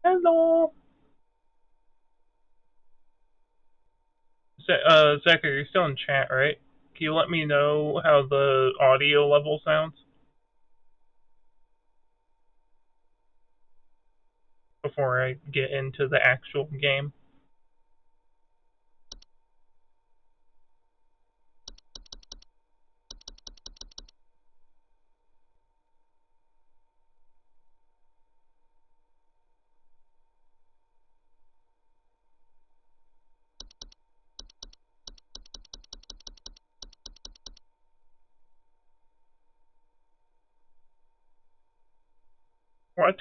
Hello. Zach, you're still in chat, right? Can you let me know how the audio level sounds before I get into the actual game? What?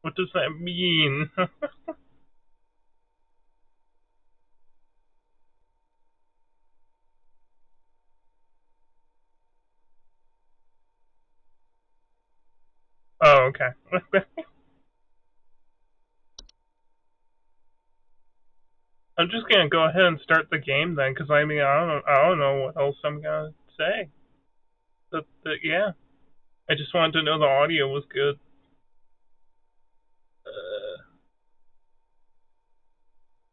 What does that mean? Oh, okay. I'm just gonna go ahead and start the game then, because I don't know what else I'm gonna say. Yeah, I just wanted to know the audio was good.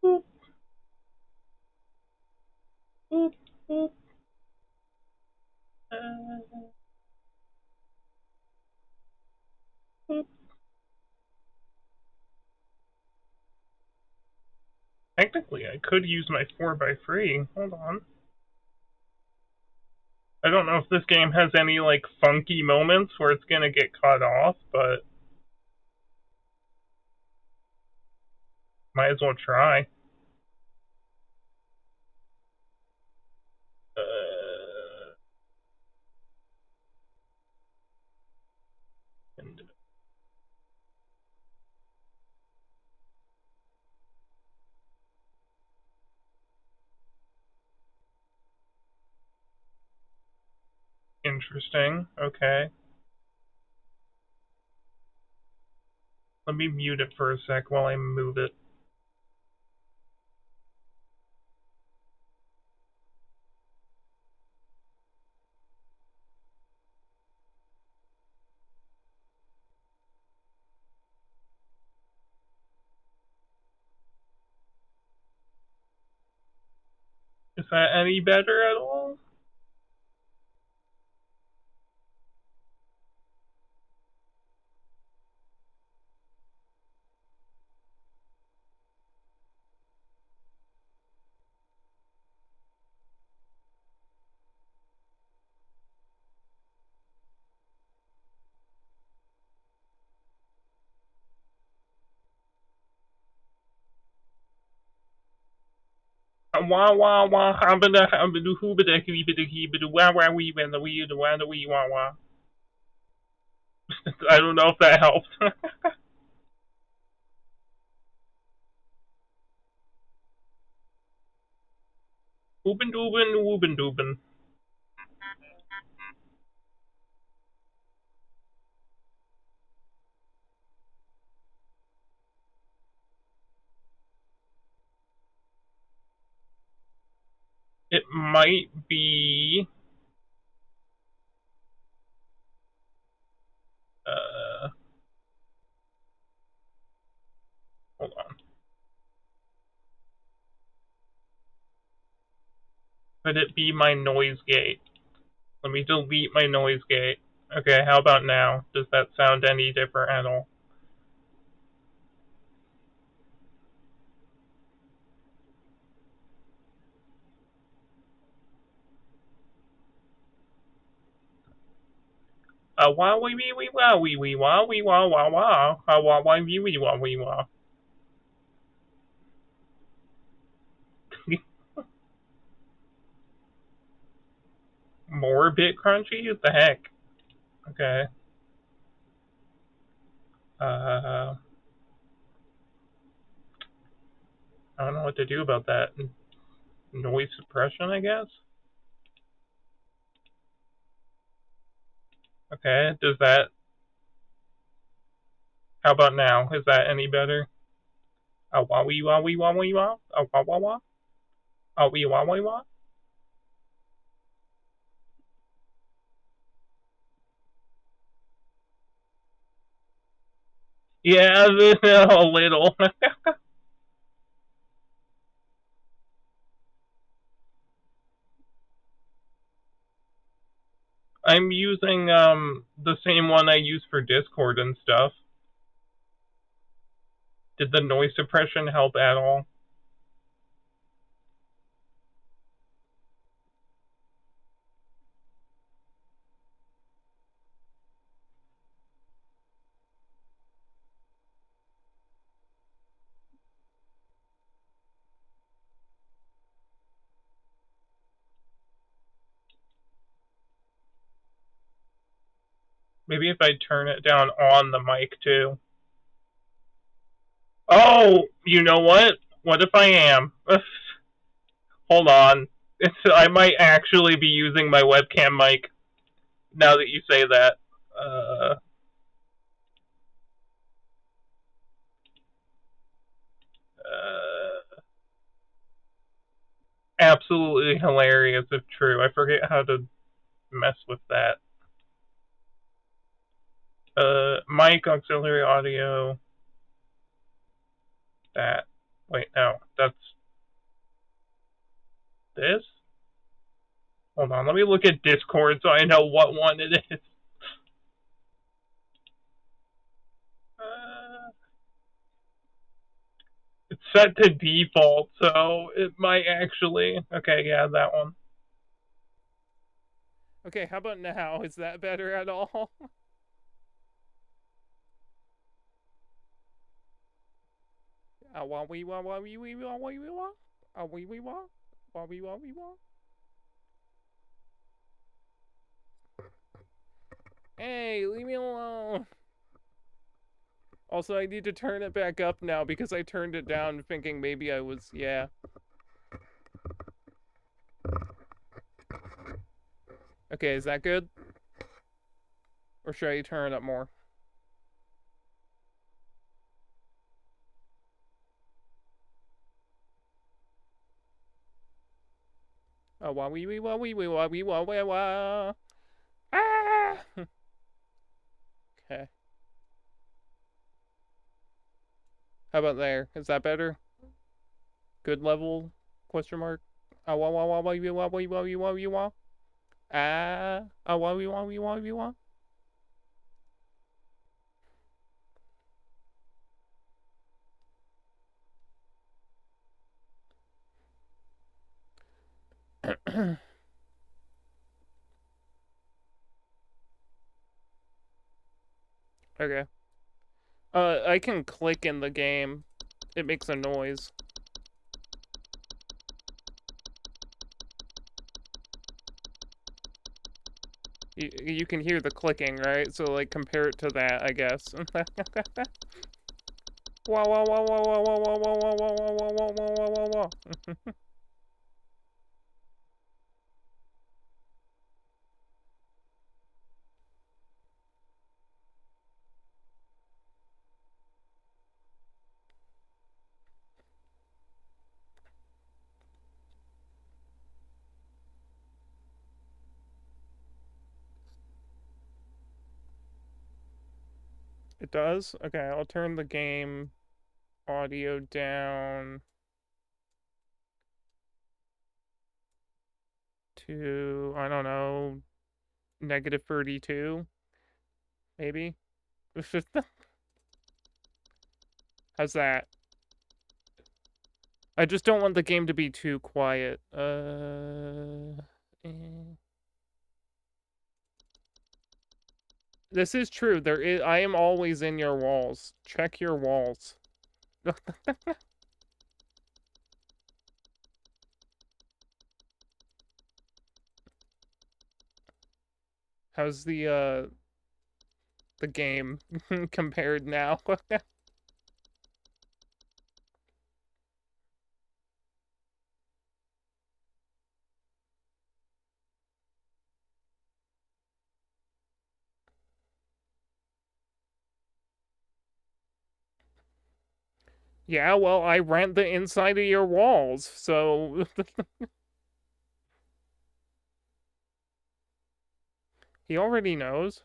Boop, boop, boop. Boop. Technically, I could use my 4x3. Hold on. I don't know if this game has any, like, funky moments where it's gonna get cut off, but might as well try. And interesting. Okay. Let me mute it for a sec while I move it. Is that any better at all? Wah wah wah, habada habadu hubada hibida hibida wah wah wee when the wee the wah the wee wah wah. I don't know if that helped. Oobin doobin, woobin doobin. It might be. Uh, Hold on. Could it be my noise gate? Let me delete my noise gate. Okay, how about now? Does that sound any different at all? Wah wee wee wee wah wee wee wah wee wah wah wah. Wah wah wee wee wah wee wah. More bit crunchy? What the heck? Okay. Uh, I don't know what to do about that. Noise suppression, I guess? Okay, does that... How about now? Is that any better? A wah wee wah wee wah wee wah. A wah wah wah. A wee wah wee wah. Yeah, a little. I'm using the same one I use for Discord and stuff. Did the noise suppression help at all? Maybe if I turn it down on the mic too. Oh, you know what? What if I am? Hold on. I might actually be using my webcam mic now that you say that. Uh, absolutely hilarious if true. I forget how to mess with that. Mic, auxiliary audio. That. Wait, no. That's this? Hold on. Let me look at Discord so I know what one it is. Uh, it's set to default, so it might actually. Okay, yeah, that one. Okay, how about now? Is that better at all? Wah wee wah wah wee wee wah wee wee wah. Wee wee wah. Wah wee wah wee wah. Hey, leave me alone. Also, I need to turn it back up now because I turned it down thinking maybe I was, yeah. Okay, is that good? Or should I turn it up more? Wah wee wee wah wee wee wah wee wah wah wah. Ah! Okay. How about there? Is that better? Good level? Question mark. Wah wah wah wah wee wah wee wah wee wah wee wah. Wah wee wah wee wah wee wah. Okay. I can click in the game. It makes a noise. You can hear the clicking, right? So like compare it to that, I guess. Wah wah wah wah wah wah wah wah wah wah wah wah wah wah wah wah. It does? Okay, I'll turn the game audio down to, I don't know, negative 32, maybe? How's that? I just don't want the game to be too quiet. This is true. I am always in your walls. Check your walls. How's the game compared now? Yeah, well, I rent the inside of your walls, so he already knows.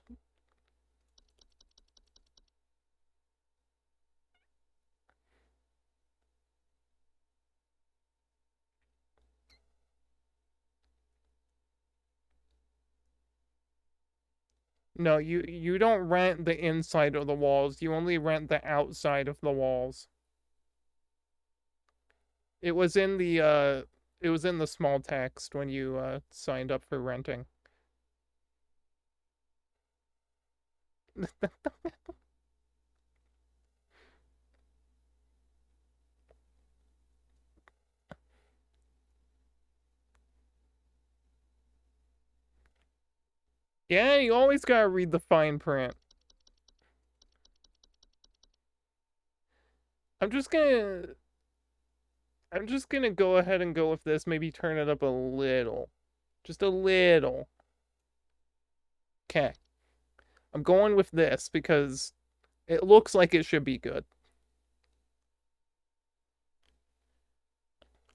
No, you don't rent the inside of the walls. You only rent the outside of the walls. It was in the small text when you signed up for renting. Yeah, you always gotta read the fine print. I'm just gonna I'm just gonna go ahead and go with this, maybe turn it up a little. Just a little. Okay. I'm going with this because it looks like it should be good.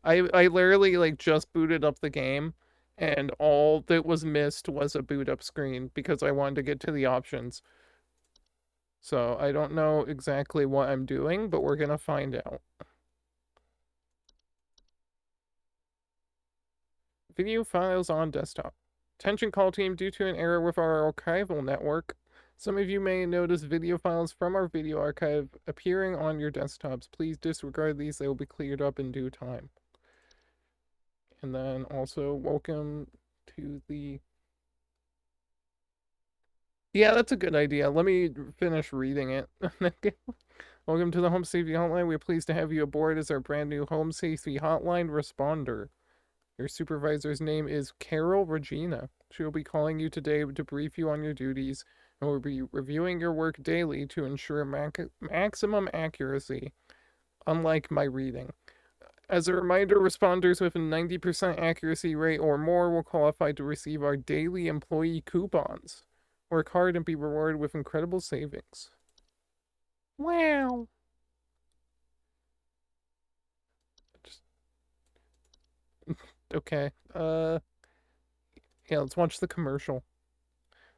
I literally like just booted up the game and all that was missed was a boot up screen because I wanted to get to the options. So I don't know exactly what I'm doing, but we're gonna find out. Video files on desktop. Attention call team, due to an error with our archival network, some of you may notice video files from our video archive appearing on your desktops. Please disregard these, they will be cleared up in due time. And then also, welcome to the... Yeah, that's a good idea. Let me finish reading it. Welcome to the Home Safety Hotline. We're pleased to have you aboard as our brand new Home Safety Hotline responder. Your supervisor's name is Carol Regina. She will be calling you today to brief you on your duties and will be reviewing your work daily to ensure maximum accuracy, unlike my reading. As a reminder, responders with a 90% accuracy rate or more will qualify to receive our daily employee coupons. Work hard and be rewarded with incredible savings. Wow. Just, okay. Yeah, let's watch the commercial.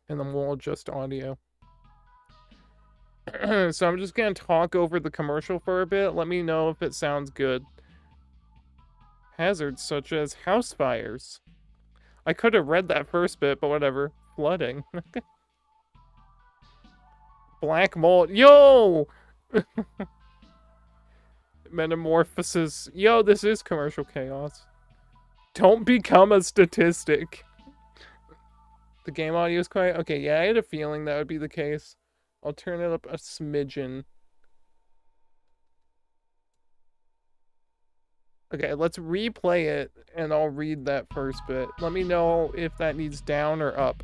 And then we'll adjust audio. So I'm just gonna talk over the commercial for a bit. Let me know if it sounds good. Hazards such as house fires. I could have read that first bit, but whatever. Flooding. Black mold. Yo! Metamorphosis. Yo, this is commercial chaos. Don't become a statistic. The game audio is quiet. Okay, yeah, I had a feeling that would be the case. I'll turn it up a smidgen. Okay, let's replay it, and I'll read that first bit. Let me know if that needs down or up.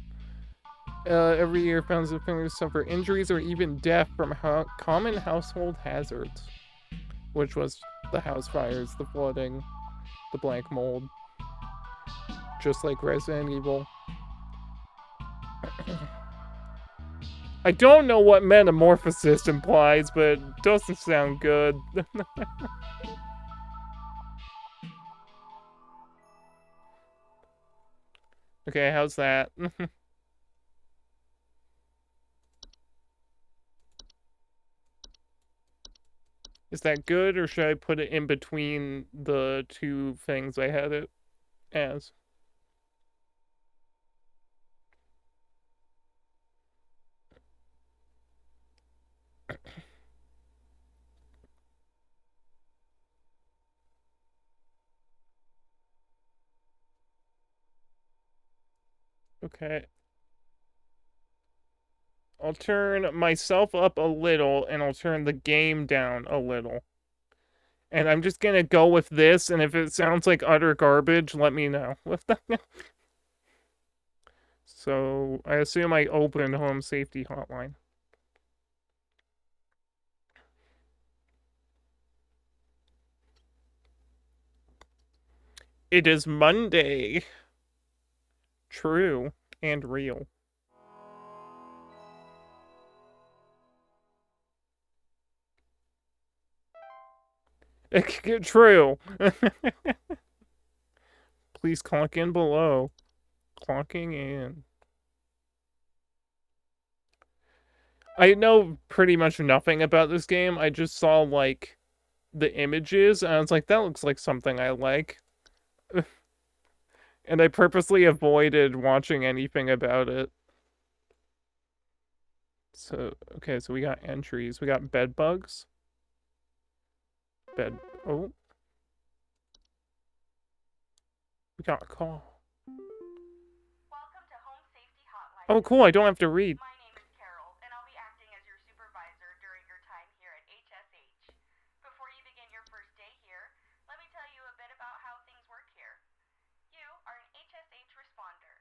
Every year, families of families suffer injuries or even death from common household hazards, which was the house fires, the flooding, the black mold, just like Resident Evil. I don't know what metamorphosis implies, but it doesn't sound good. Okay, how's that? Is that good, or should I put it in between the two things I had it as? Okay. I'll turn myself up a little, and I'll turn the game down a little. And I'm just gonna go with this, and if it sounds like utter garbage, let me know. So, I assume I opened Home Safety Hotline. It is Monday. True and real. True. Please clock in below. Clocking in. I know pretty much nothing about this game. I just saw, like, the images, and I was like, that looks like something I like. And I purposely avoided watching anything about it. So, okay, so we got entries. We got bed bugs. Bed. Oh. We got a call. Welcome to Home Safety Hotline. Oh, cool. I don't have to read. My name is Carol, and I'll be acting as your supervisor during your time here at HSH. Before you begin your first day here, let me tell you a bit about how things work here. You are an HSH responder.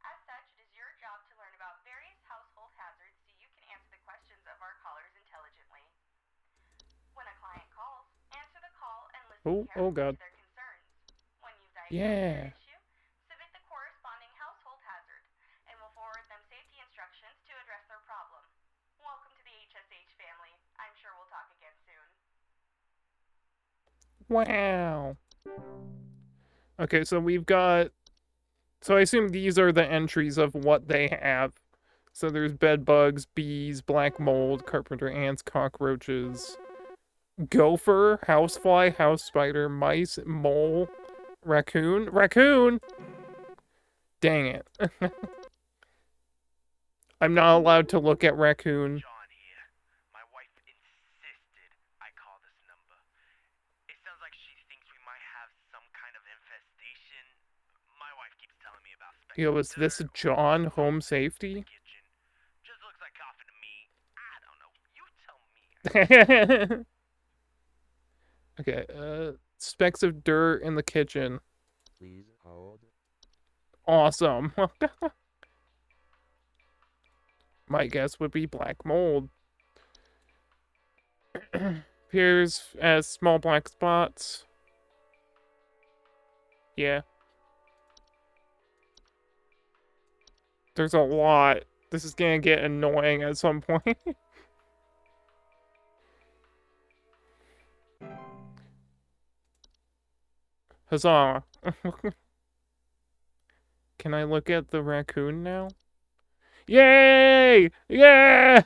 As such, it is your job to learn about various household hazards so you can answer the questions of our callers intelligently. When a client calls, answer the call and listen Oh, oh carefully God. to their concerns. When you've diagnosed their Yeah. issue, submit the corresponding household hazard, and we'll forward them safety instructions to address their problem. Welcome to the HSH family. I'm sure we'll talk again soon. Wow. Okay, so we've got... So I assume these are the entries of what they have. So there's bed bugs, bees, black mold, carpenter ants, cockroaches, gopher, housefly, house spider, mice, mole, raccoon. Raccoon! Dang it. I'm not allowed to look at raccoon. John here. My wife insisted I call this number. It sounds like she thinks we might have some kind of infestation. My wife keeps telling me about Yo, speckled is this dirt John or Home something in Safety? the kitchen. Just looks like coffee to me. I don't know. You tell me. Okay, specks of dirt in the kitchen. Please hold. Awesome. My guess would be black mold. Appears as small black spots. Yeah. There's a lot. This is gonna get annoying at some point. Huzzah. Can I look at the raccoon now? Yay! Yeah!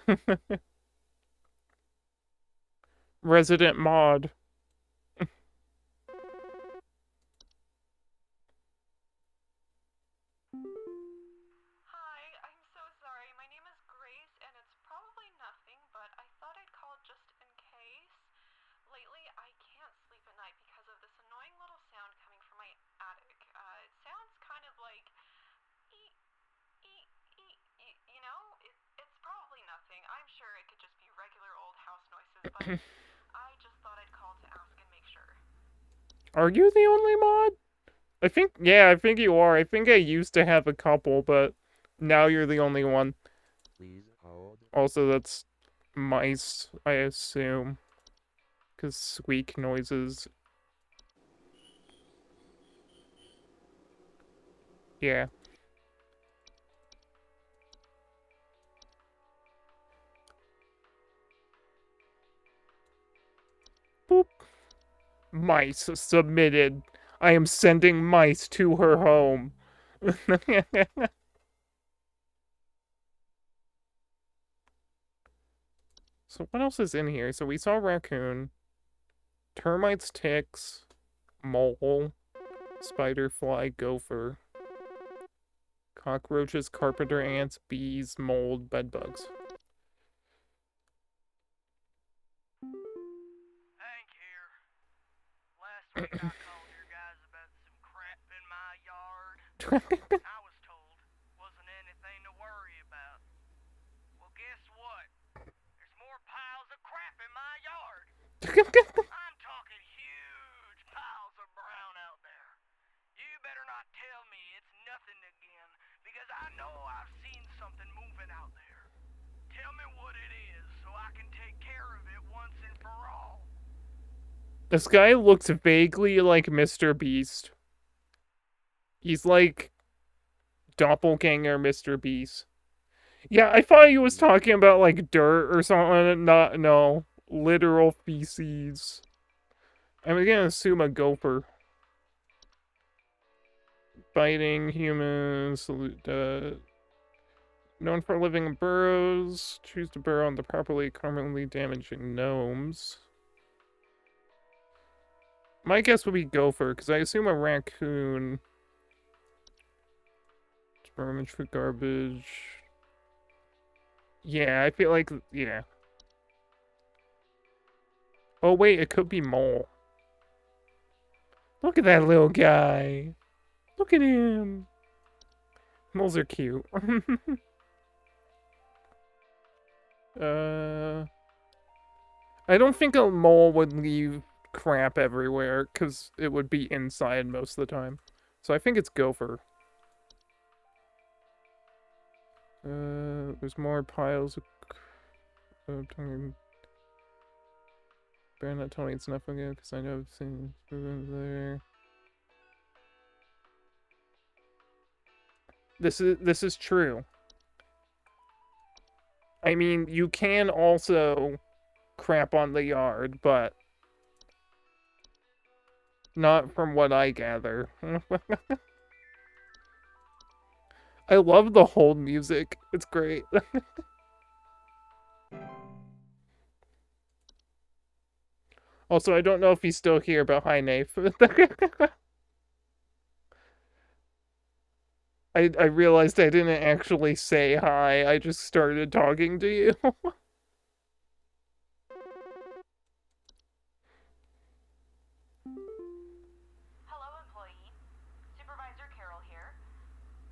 Resident mod. Hi, I'm so sorry. My name is Grace, and it's probably nothing, but I thought I'd call just in case. Lately, I can't sleep at night because of this annoying little sound coming from my attic. It sounds kind of like eek, eek, eek, eek, you know? It's probably nothing. I'm sure it could just be regular old house noises, but I just thought I'd call to ask and make sure. Are you the only mod? Yeah, I think you are. I think I used to have a couple, but now you're the only one. Please hold. Also, that's mice, I assume. Because squeak noises. Yeah. Boop. Mice submitted. I am sending mice to her home. So what else is in here? So we saw raccoon, termites, ticks, mole, spider, fly, gopher, cockroaches, carpenter ants, bees, mold, bedbugs. Hank here. Last week I called your guys about some crap in my yard. I was told wasn't anything to worry about. Well, guess what? There's more piles of crap in my yard. I'm talking huge piles of brown out there. You better not tell me it's nothing again, because I know I've seen something moving out there. Tell me what it is so I can take care of it once and for all. This guy looks vaguely like Mr. Beast. He's like doppelganger Mr. Beast. Yeah, I thought he was talking about like dirt or something. No, literal feces. I'm gonna assume a gopher. Biting humans, known for living in burrows, choose to burrow into properly permanently damaging gnomes. My guess would be gopher, because I assume a raccoon. Rummage for garbage. Yeah, I feel like, yeah. Oh wait, it could be mole. Look at that little guy. Look at him. Moles are cute. I don't think a mole would leave crap everywhere, because it would be inside most of the time. So I think it's gopher. There's more piles of... better not tell me it's enough again, because I know I've seen there. This is true. I mean, you can also crap on the yard, but not from what I gather. I love the hold music. It's great. Also, I don't know if he's still here, but hi, Nafe. I realized I didn't actually say hi. I just started talking to you. Hello, employee. Supervisor Carroll here.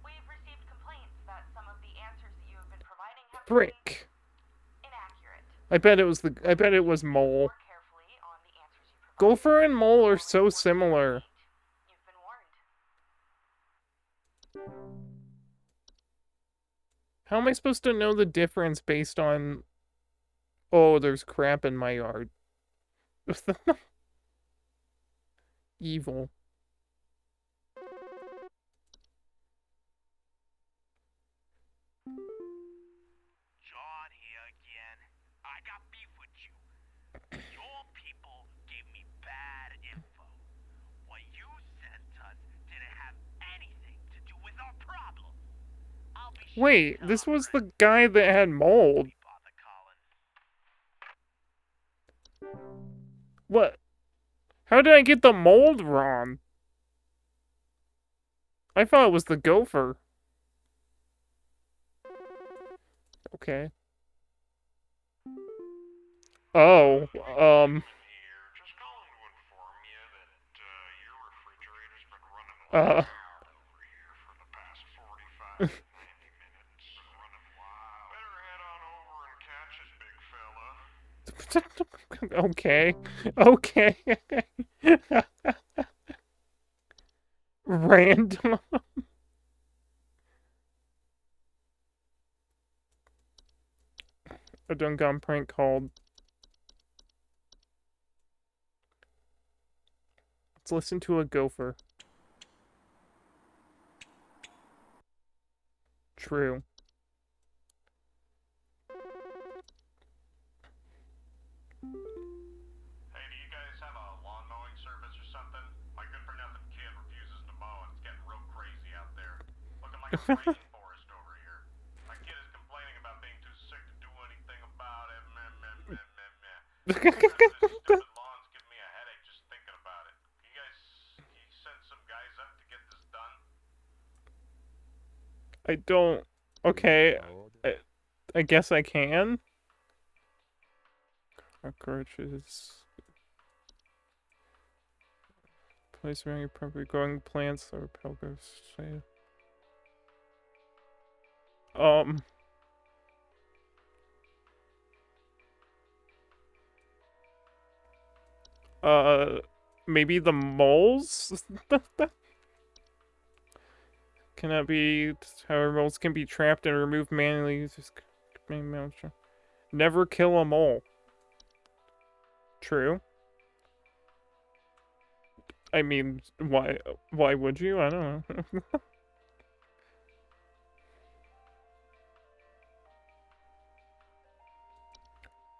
We've received complaints that some of the answers that you have been providing have been Frick. inaccurate. I bet it was mole. More carefully on the answers you provide. Gopher and mole are so similar. You've been warned. How am I supposed to know the difference based on... Oh, there's crap in my yard. Evil. John here again. I got beef with you. Your people gave me bad info. What you sent us didn't have anything to do with our problem. I'll be sure Wait, to this was tell the guy that had mold. Father Colin. What? How did I get the mold wrong? I thought it was the gopher. Okay. Oh, uh, okay, okay. Random. A done prank called. Let's listen to a gopher. True. Hey, do you guys have a lawn mowing service or something? My good-for-nothing kid refuses to mow, and it's getting real crazy out there. Looking like a rainforest over here. My kid is complaining about being too sick to do anything about it. This stupid lawn's giving me a headache just thinking about it. Can you send some guys up to get this done? I don't. Okay, Odd. I guess I can. Cockroaches. Place around your property growing plants or pilgrims. Uh, maybe the moles? Cannot be. However, moles can be trapped and removed manually. Never kill a mole. True. I mean, why would you? I don't know.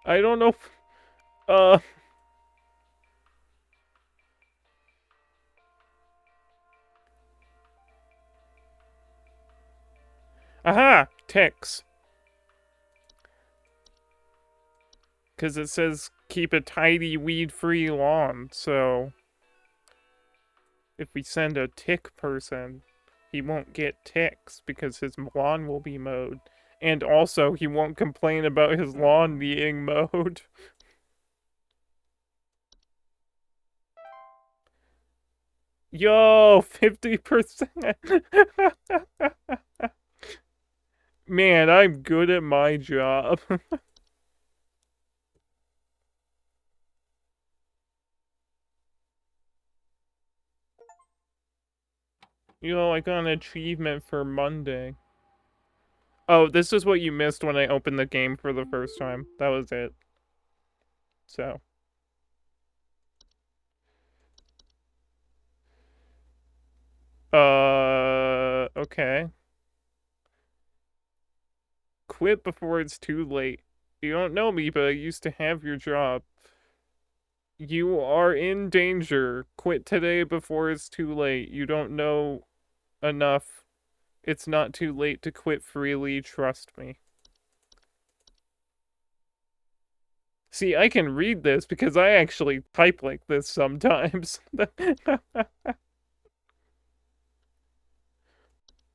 I don't know. ticks. Because it says keep a tidy, weed-free lawn, so if we send a tick person, he won't get ticks because his lawn will be mowed. And also, he won't complain about his lawn being mowed. Yo, 50%. Man, I'm good at my job. Yo, I got an achievement for Monday. Oh, this is what you missed when I opened the game for the first time. That was it. So. Okay. Quit before it's too late. You don't know me, but I used to have your job. You are in danger. Quit today before it's too late. You don't know enough. It's not too late to quit freely, trust me. See, I can read this because I actually type like this sometimes.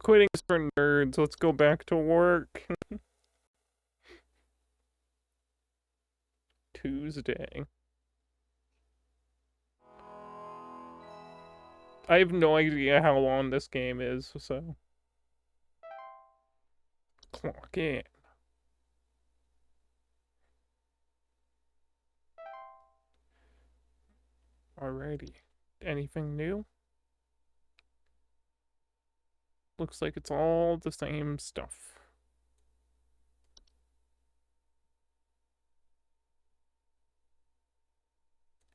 Quitting is for nerds. Let's go back to work. Tuesday. I have no idea how long this game is, so. Clock in. Alrighty. Anything new? Looks like it's all the same stuff.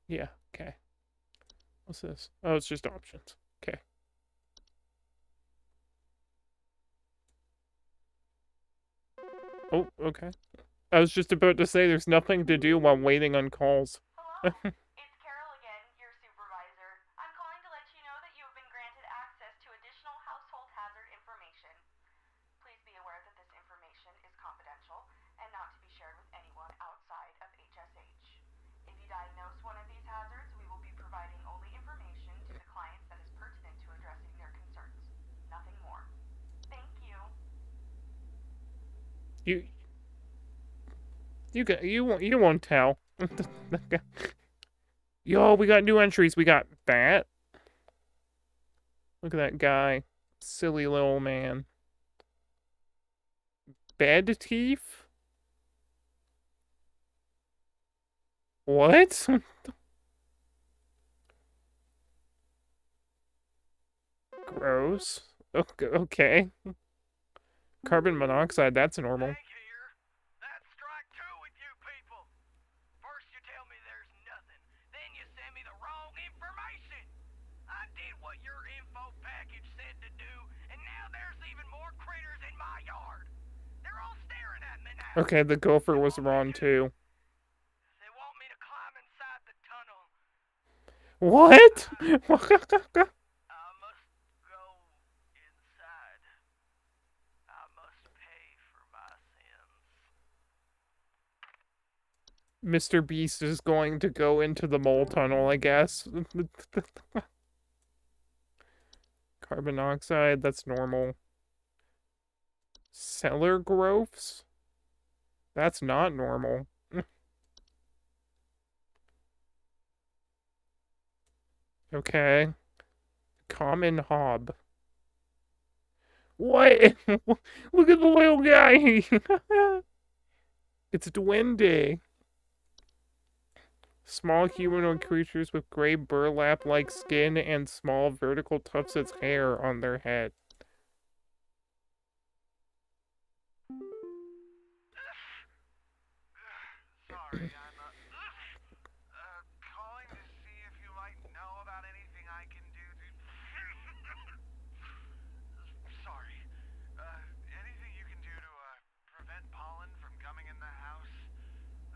Yeah, okay. What's this? Oh, it's just options. Okay. Oh, okay. I was just about to say there's nothing to do while waiting on calls. Hello, it's Carol again, your supervisor. I'm calling to let you know that you have been granted access to additional household hazard information. Please be aware that this information is confidential and not to be shared with anyone outside of HSH. If you diagnose one of these hazards, we will be providing only information to the clients that is pertinent to addressing their concerns. Nothing more. Thank you. You won't tell. Yo, we got new entries. We got Bat. Look at that guy. Silly little man. Bed Teeth? What? Gross. Okay. Carbon monoxide, that's normal. Hank here. That's strike two with you people. First you tell me there's nothing, then you send me the wrong information. I did what your info package said to do, and now there's even more critters in my yard. They're all staring at me now. Okay, the gopher was wrong too. They want me to climb inside the tunnel. What? I must go inside. I must pay for my sins. Mr. Beast is going to go into the mole tunnel, I guess. Carbon monoxide, that's normal. Cellar growths? That's not normal. Okay. Common hob. What? Look at the little guy! It's Duende. Small humanoid creatures with gray burlap-like skin and small vertical tufts of hair on their head. Sorry, I'm calling to see if you might know about anything I can do to... Sorry. Anything you can do to, prevent pollen from coming in the house?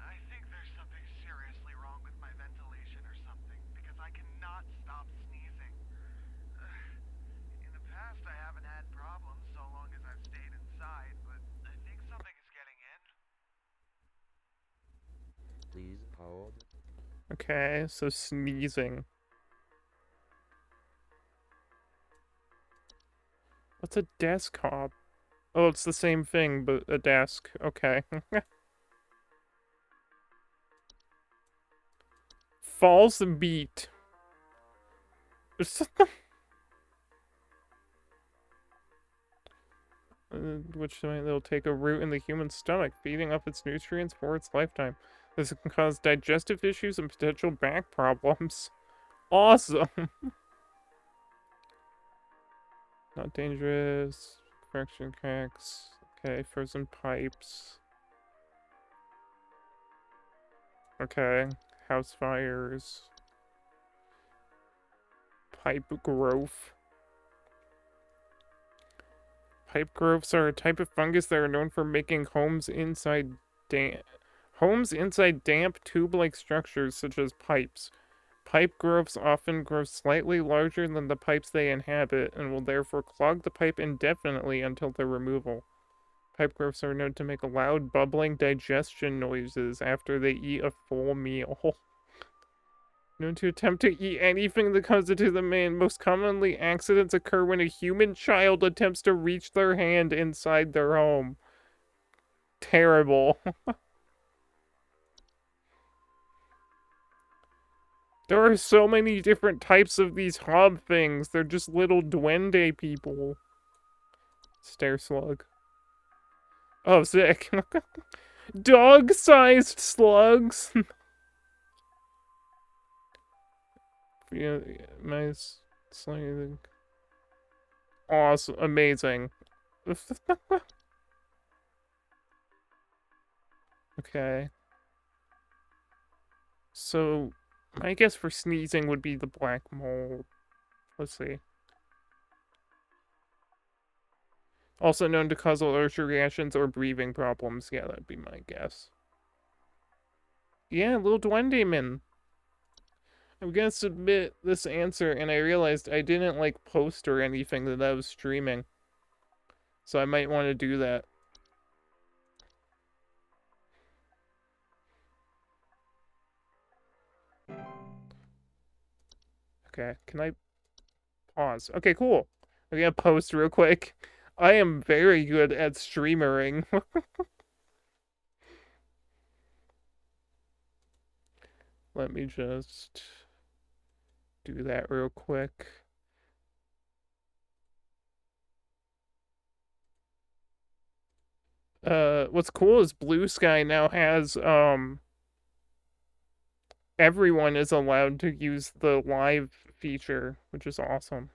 I think there's something seriously wrong with my ventilation or something, because I cannot stop sneezing. In the past, I haven't had problems so long as I've stayed inside, but old? Okay, so sneezing. What's a desk hop? Oh, it's the same thing, but a desk. Okay. False beat. Which they'll take a root in the human stomach, feeding up its nutrients for its lifetime. This can cause digestive issues and potential back problems. Awesome! Not dangerous. Correction cracks. Okay, frozen pipes. Okay, house fires. Pipe growth. Pipe growths are a type of fungus that are known for making homes inside damp tube-like structures such as pipes. Pipe growths often grow slightly larger than the pipes they inhabit and will therefore clog the pipe indefinitely until their removal. Pipe growths are known to make loud bubbling digestion noises after they eat a full meal. Known to attempt to eat anything that comes into the man. Most commonly, accidents occur when a human child attempts to reach their hand inside their home. Terrible. There are so many different types of these hob things. They're just little duende people. Stair slug. Oh, sick. Dog-sized slugs. Yeah, nice. Slug. Awesome. Amazing. Okay. So, my guess for sneezing would be the black mold. Let's see. Also known to cause allergic reactions or breathing problems. Yeah, that'd be my guess. Yeah, little duende man. I'm gonna submit this answer, and I realized I didn't, like, post or anything that I was streaming. So I might want to do that. Okay, can I pause? Okay, cool. I'm gonna post real quick. I am very good at streamering. Let me just do that real quick. What's cool is Blue Sky now has, everyone is allowed to use the live feature, which is awesome.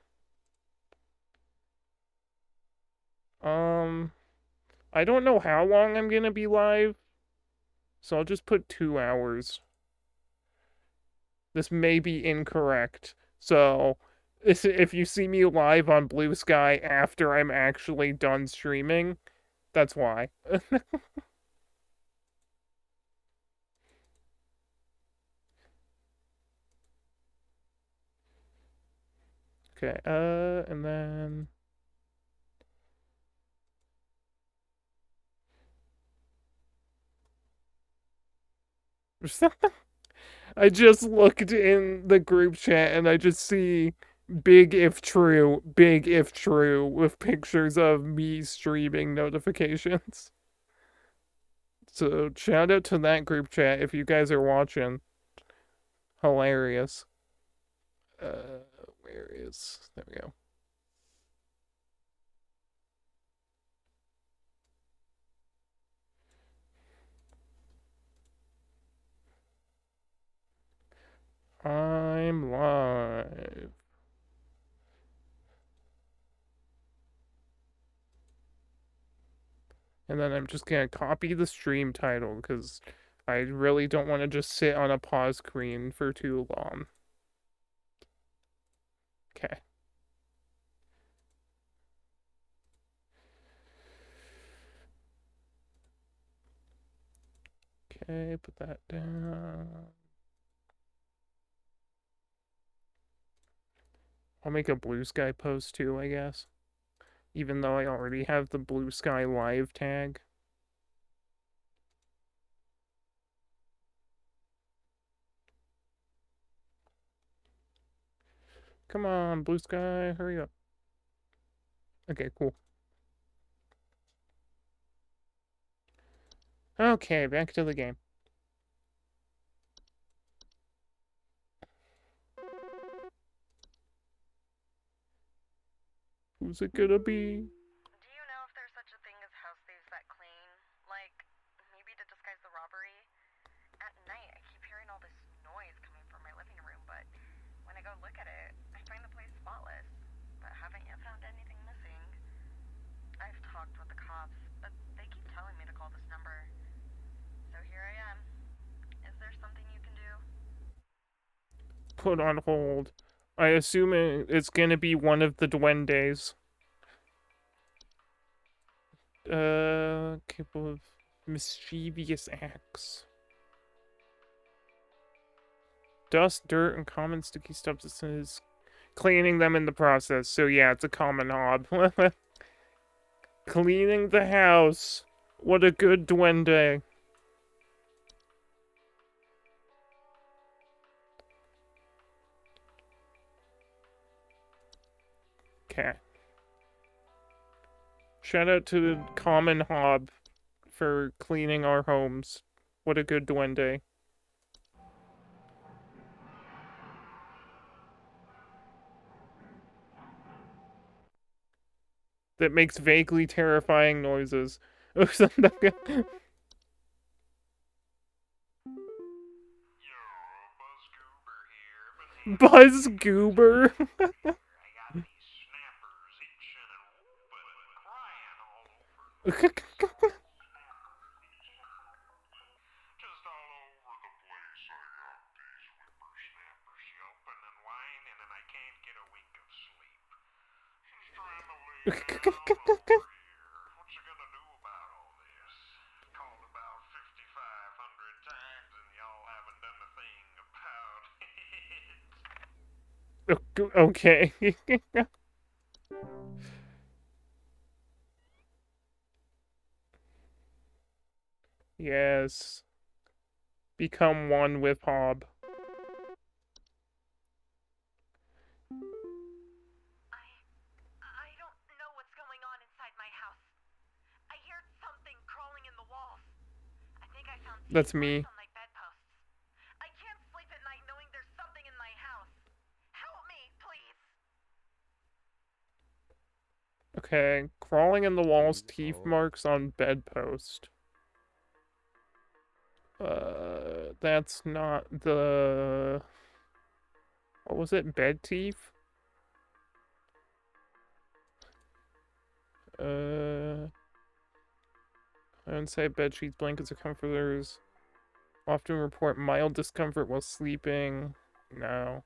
I don't know how long I'm gonna be live, so I'll just put 2 hours. This may be incorrect, so if you see me live on Blue Sky after I'm actually done streaming, that's why. Okay, and then... I just looked in the group chat and I just see big if true with pictures of me streaming notifications. So shout out to that group chat if you guys are watching. Hilarious. Where is... There we go. I'm live. And then I'm just gonna copy the stream title because I really don't want to just sit on a pause screen for too long. Okay. Okay, put that down. I'll make a Blue Sky post too, I guess. Even though I already have the Blue Sky live tag. Come on, blue sky, hurry up. Okay, cool. Okay, back to the game. Who's it gonna be? Do you know if there's such a thing as house thieves that clean? Like, maybe to disguise the robbery? At night, I keep hearing all this noise coming from my living room, but when I go look at it, I find the place spotless, but haven't yet found anything missing. I've talked with the cops, but they keep telling me to call this number. So here I am. Is there something you can do? Put on hold. I assume it's gonna be one of the duendes. Capable of mischievous acts. Dust, dirt, and common sticky substances. Cleaning them in the process. So yeah, it's a common hob. Cleaning the house. What a good duende. Okay. Shout out to the common hob for cleaning our homes. What a good duende. That makes vaguely terrifying noises. Or something. Buzz Goober. I got these snappers itching and whooping and crying all over. Just all over the place. I got these whippersnappers yelping and whining, and I can't get a wink of sleep. Just trying to lay down over here. What's you gonna do about all this? Called about 5,500 times, and y'all haven't done a thing about it. Okay. Yes. Become one with Hob. I don't know what's going on inside my house. I hear something crawling in the walls. I think I found That's me. on my bedposts. I can't sleep at night knowing there's something in my house. Help me, please. Okay. Crawling in the walls, teeth marks on bedpost. That's not the... What was it? Bed teeth? I don't say bed sheets, blankets, or comforters. Often report mild discomfort while sleeping. No.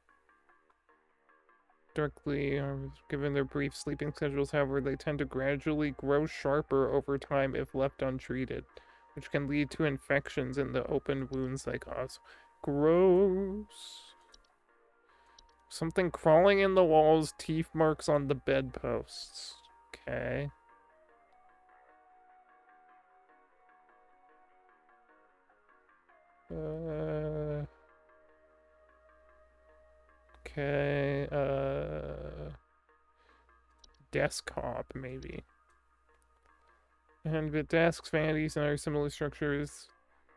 Directly, given their brief sleeping schedules, however, they tend to gradually grow sharper over time if left untreated, which can lead to infections in the open wounds they cause. Gross. Something crawling in the walls, teeth marks on the bedposts. Okay. Okay, desktop, maybe. And with desks, vanities, and other similar structures,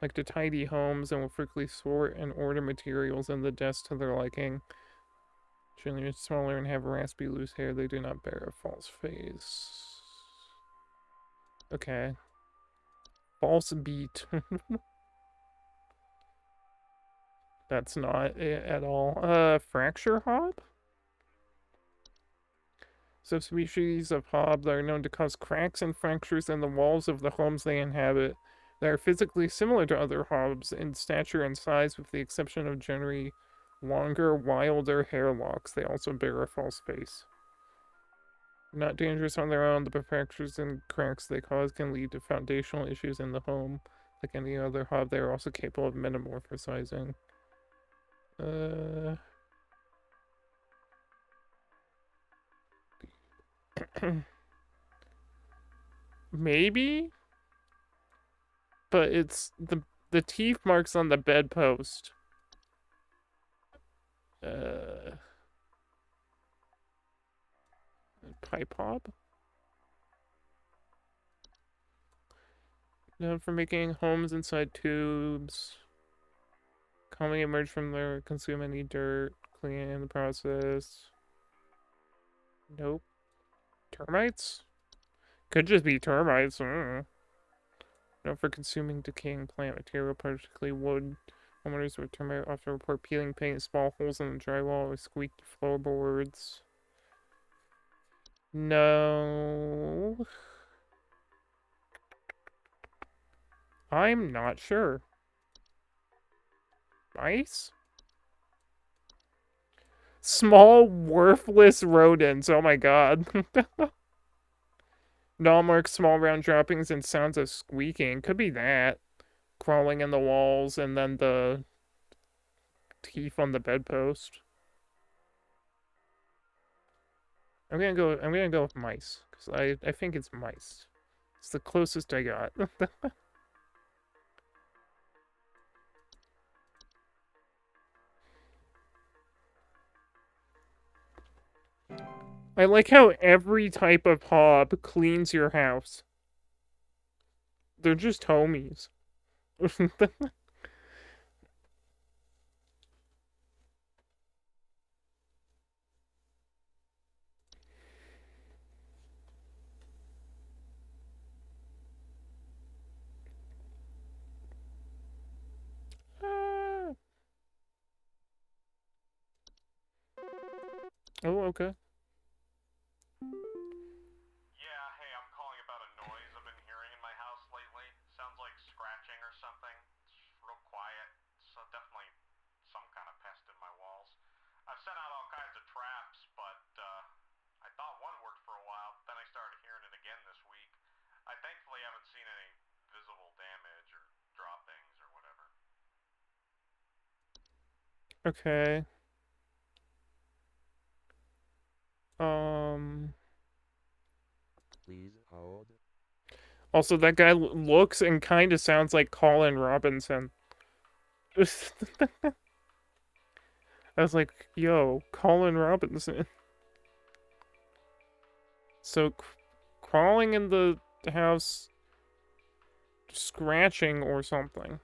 like to tidy homes and will frequently sort and order materials in the desk to their liking. Generally smaller and have raspy loose hair, they do not bear a false face. Okay. False beat. That's not it at all. Fracture hob? Subspecies of hob that are known to cause cracks and fractures in the walls of the homes they inhabit. They are physically similar to other hobs in stature and size, with the exception of generally longer, wilder hair locks. They also bear a false face. Not dangerous on their own, the fractures and cracks they cause can lead to foundational issues in the home. Like any other hob, they are also capable of metamorphosizing. Maybe? But it's the teeth marks on the bedpost. pipe hop? Known for making homes inside tubes. Commonly emerge from there, consume any dirt, clean in the process. Nope. Termites? Could just be termites. Known for consuming decaying plant material, particularly wood. Homeowners with termite often report peeling paint, small holes in the drywall, or squeaked floorboards. No. I'm not sure. Mice? Small, worthless rodents. Oh my god. Gnaw marks, small round droppings, and sounds of squeaking. Could be that. Crawling in the walls, and then the teeth on the bedpost. I'm gonna go with mice. Because I think it's mice. It's the closest I got. I like how every type of hob cleans your house. They're just homies. Ah. Oh, okay. Yeah, hey, I'm calling about a noise I've been hearing in my house lately. Sounds like scratching or something. It's real quiet. So definitely some kind of pest in my walls. I've sent out all kinds of traps, but I thought one worked for a while. Then I started hearing it again this week. I thankfully haven't seen any visible damage or droppings or whatever. Okay. Um. Please hold. Also, that guy looks and kind of sounds like Colin Robinson. I was like, yo, Colin Robinson. So, crawling in the house, scratching or something.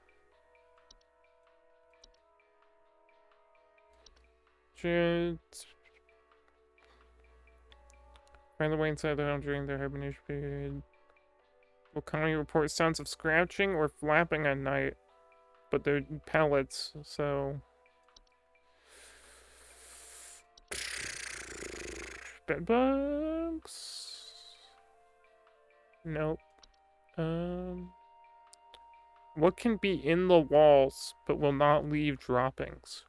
Just find the way inside the home during their hibernation period. Will commonly report sounds of scratching or flapping at night, but they're pellets, so. Bedbugs? Nope. What can be in the walls but will not leave droppings?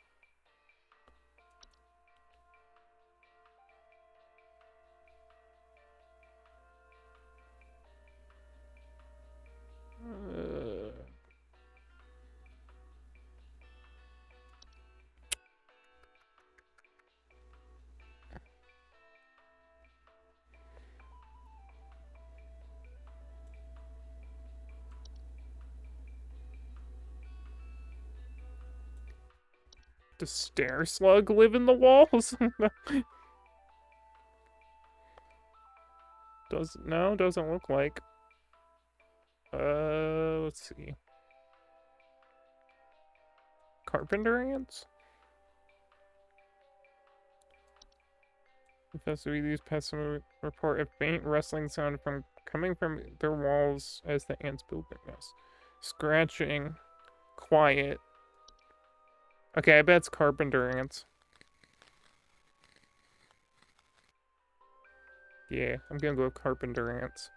Does stair slug live in the walls? Doesn't look like. Let's see. Carpenter ants? Infested these pests report a faint rustling sound coming from their walls as the ants build their nest. Scratching. Quiet. Okay, I bet it's carpenter ants. Yeah, I'm gonna go with carpenter ants.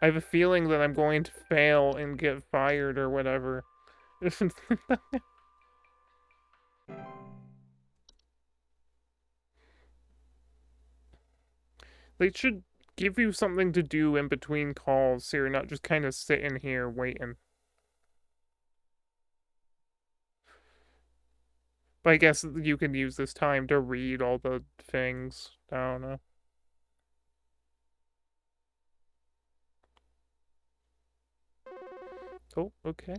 I have a feeling that I'm going to fail and get fired or whatever. They should give you something to do in between calls so you're not just kind of sitting here waiting. But I guess you can use this time to read all the things. I don't know. Oh, okay.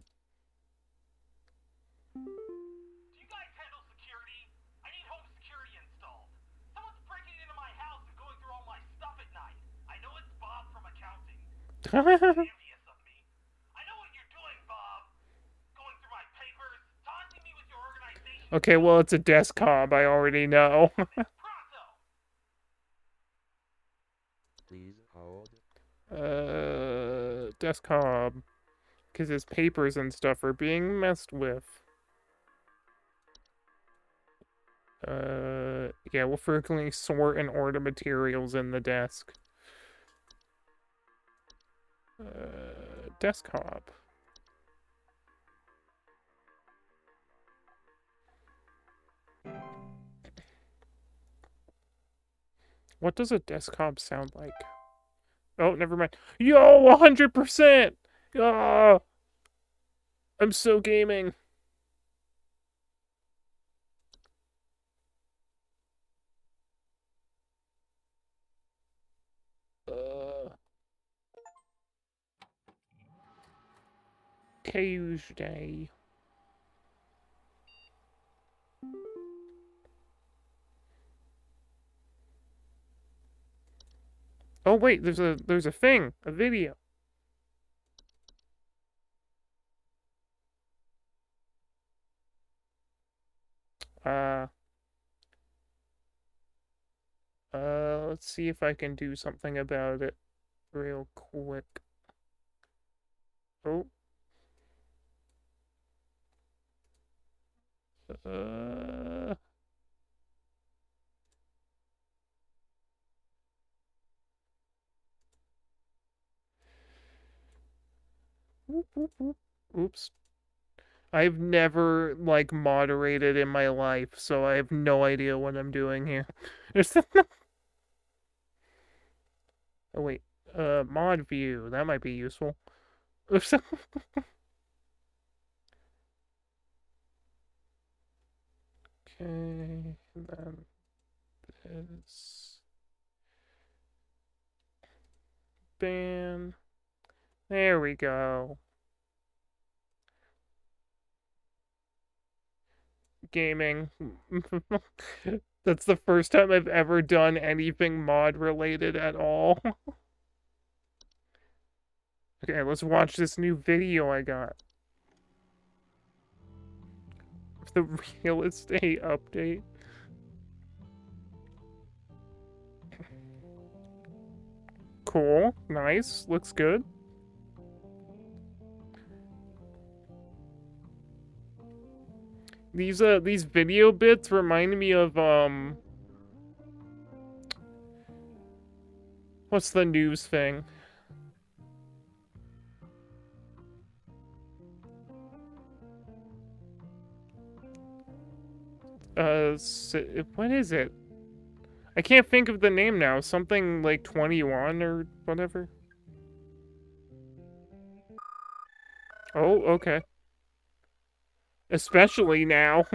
Do you guys handle security? I need home security installed. Someone's breaking into my house and going through all my stuff. envious of me. I know what you're doing, Bob. Going through my papers, taunting me with your organization. Okay, well, it's a desk hob, I already know. Pronto. Please hold. Desk hob. Because his papers and stuff are being messed with. Yeah, we'll frequently sort and order materials in the desk. Desk hob. What does a desk hob sound like? Oh, never mind. Yo, 100%! Ah, I'm so gaming. Tuesday. Oh wait, there's a thing, a video. Uh, let's see if I can do something about it real quick. Oh. Uh, whoop, whoop, whoop. Oops. I've never, like, moderated in my life, so I have no idea what I'm doing here. Oh, wait. Mod view. That might be useful. Okay, then this. Ban. There we go. Gaming. That's the first time I've ever done anything mod related at all. Okay, let's watch this new video I got. The real estate update. Cool. Nice. Looks good. These video bits remind me of what's the news thing? What is it? I can't think of the name now. Something like 21 or whatever. Oh, okay. Especially now.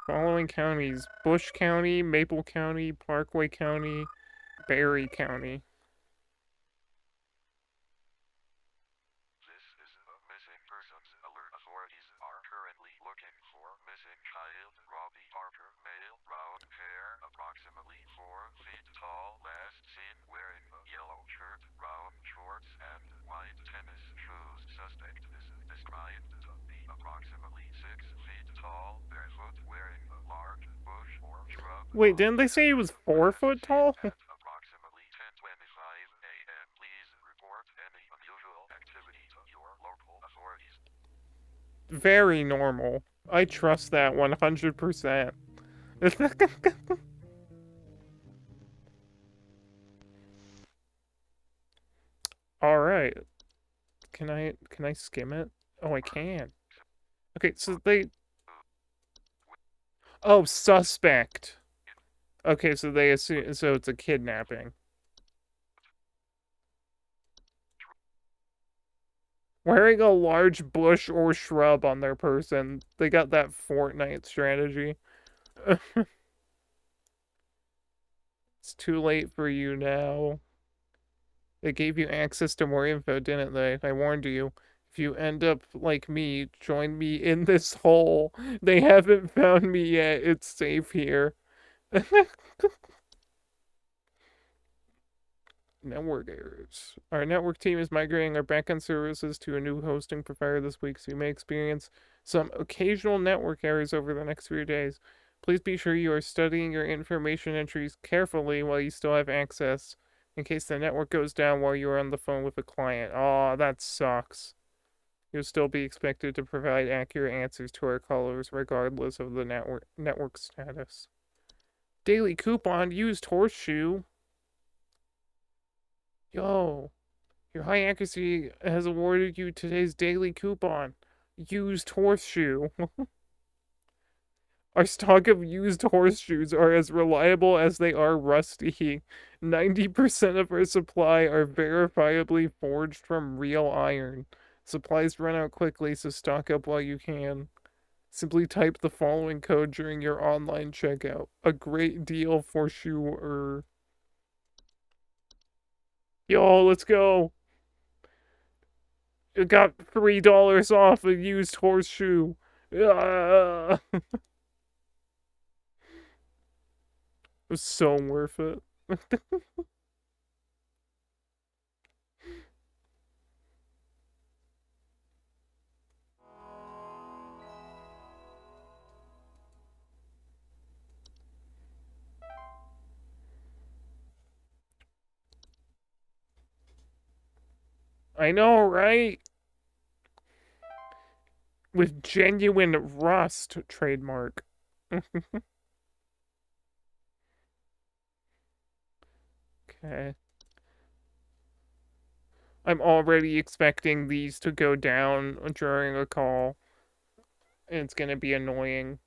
Following counties: Bush County, Maple County, Parkway County, Berry County. This is a missing persons alert. Authorities are currently looking for missing child Robbie Parker, male, brown hair, approximately 4 feet tall, last seen wearing a yellow shirt, brown shorts, and white tennis shoes. Suspect is described to be approximately 6 feet tall, barefoot, wearing a large bush or shrub. Wait, didn't they say he was 4 foot tall? Approximately 10:25 a.m. Please report any unusual activity to your local authorities. Very normal. I trust that 100%. All right. Can I skim it? Oh, I can. Okay, so they Oh, suspect. Okay, so they assume so it's a kidnapping. Wearing a large bush or shrub on their person. They got that Fortnite strategy. It's too late for you now. They gave you access to more info, didn't they? I warned you. If you end up like me, join me in this hole. They haven't found me yet. It's safe here. Network errors. Our network team is migrating our backend services to a new hosting provider this week, so you may experience some occasional network errors over the next few days. Please be sure you are studying your information entries carefully while you still have access, in case the network goes down while you are on the phone with a client. Oh, that sucks. You'll still be expected to provide accurate answers to our callers regardless of the network status. Daily coupon used horseshoe. Yo, your high accuracy has awarded you today's daily coupon. Used horseshoe. Our stock of used horseshoes are as reliable as they are rusty. 90% of our supply are verifiably forged from real iron. Supplies run out quickly, so stock up while you can. Simply type the following code during your online checkout. A great deal for sure. Yo, let's go. It got $3 off a used horseshoe. Ah. It was so worth it. I know, right? With genuine rust trademark. Okay. I'm already expecting these to go down during a call. And it's gonna be annoying.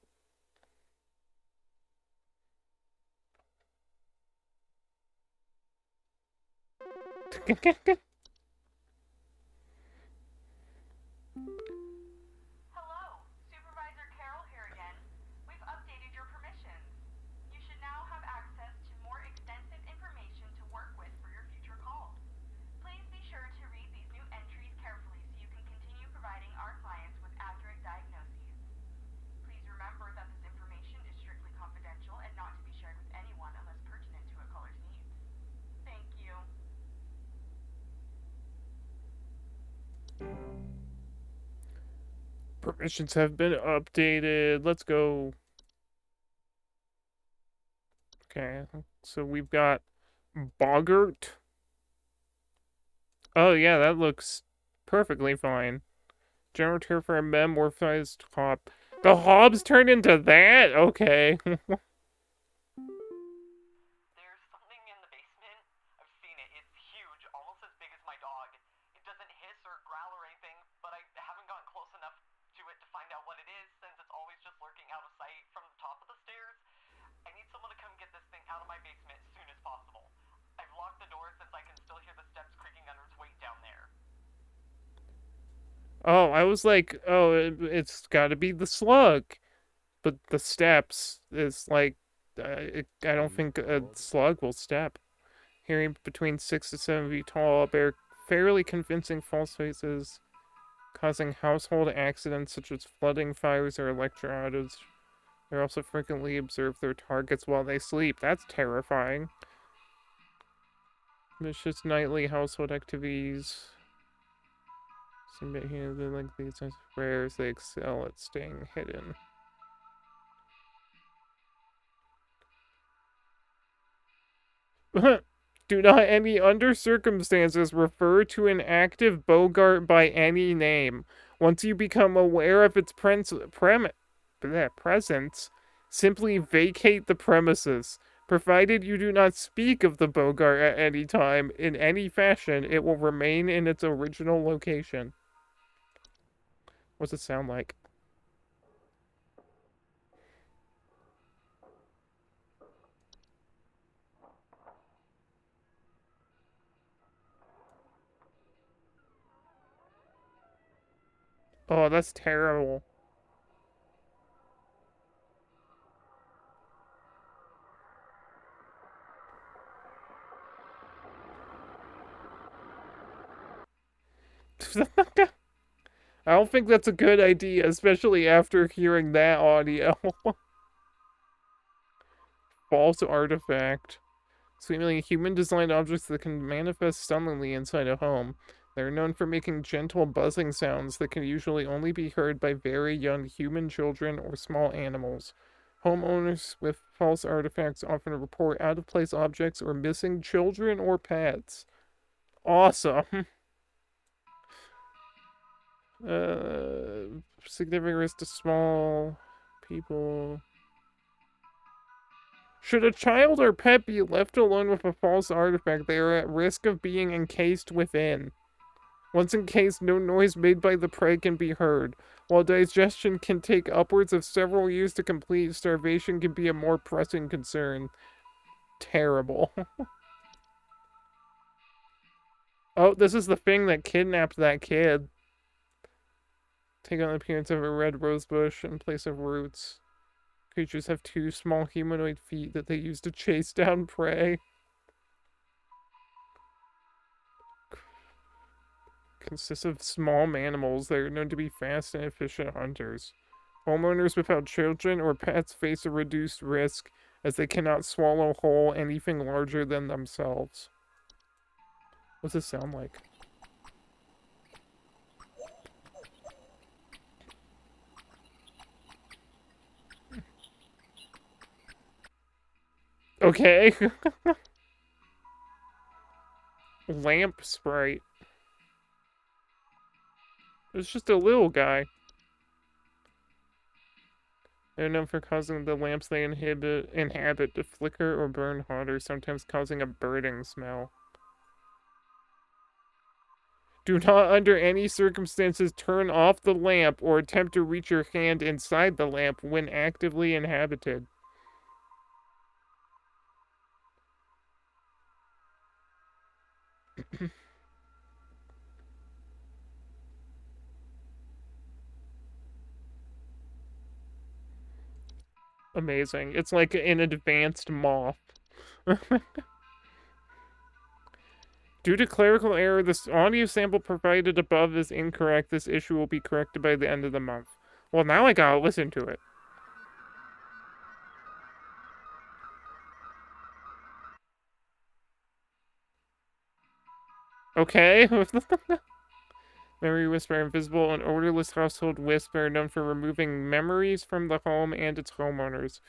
Hello, Supervisor Carol here again. We've updated your permissions. You should now have access to more extensive information to work with for your future calls. Please be sure to read these new entries carefully so you can continue providing our clients with accurate diagnoses. Please remember that this information is strictly confidential and not to be shared with anyone unless pertinent to a caller's needs. Thank you. Permissions have been updated. Let's go. Okay, so we've got Boggart. Oh yeah, that looks perfectly fine. Generator for a metamorphized hob. The hobs turned into that? Okay. There's something in the basement. I've seen it. It's huge, almost as big as my dog. It doesn't hiss or growl or anything, but I haven't gotten close enough to it to find out what it is since it's always just lurking out of sight from the top of the stairs. I need someone to come get this thing out of my basement as soon as possible. I've locked the door since I can still hear the steps creaking under its weight down there. Oh, I was like, oh, it's got to be the slug. But the steps is like, I don't think a slug will step. Hearing between 6 to 7 feet tall, bear fairly convincing false faces, causing household accidents such as flooding, fires, or electric outages. They also frequently observe their targets while they sleep. That's terrifying. Vicious nightly household activities. Like these rares, they excel at staying hidden. Do not any under circumstances refer to an active Bogart by any name. Once you become aware of its presence, simply vacate the premises. Provided you do not speak of the Bogart at any time, in any fashion, it will remain in its original location. What's it sound like? Oh, that's terrible. I don't think that's a good idea, especially after hearing that audio. False artifact. seemingly human-designed objects that can manifest suddenly inside a home. They're known for making gentle buzzing sounds that can usually only be heard by very young human children or small animals. Homeowners with false artifacts often report out-of-place objects or missing children or pets. Awesome. Significant risk to small people. Should a child or pet be left alone with a false artifact, they are at risk of being encased within. Once encased, no noise made by the prey can be heard. While digestion can take upwards of several years to complete, starvation can be a more pressing concern. Terrible. Oh, this is the thing that kidnapped that kid. Take on the appearance of a red rosebush in place of roots. Creatures have two small humanoid feet that they use to chase down prey. Consists of small mammals. They are known to be fast and efficient hunters. Homeowners without children or pets face a reduced risk as they cannot swallow whole anything larger than themselves. What's this sound like? Okay. Lamp sprite. It's just a little guy. They're known for causing the lamps they inhabit to flicker or burn hotter, sometimes causing a burning smell. Do not under any circumstances turn off the lamp or attempt to reach your hand inside the lamp when actively inhabited. Amazing. It's like an advanced moth. Due to clerical error, this audio sample provided above is incorrect. This issue will be corrected by the end of the month. Well, now I gotta listen to it. Okay. Memory Whisper, invisible and odorless household whisper, known for removing memories from the home and its homeowners.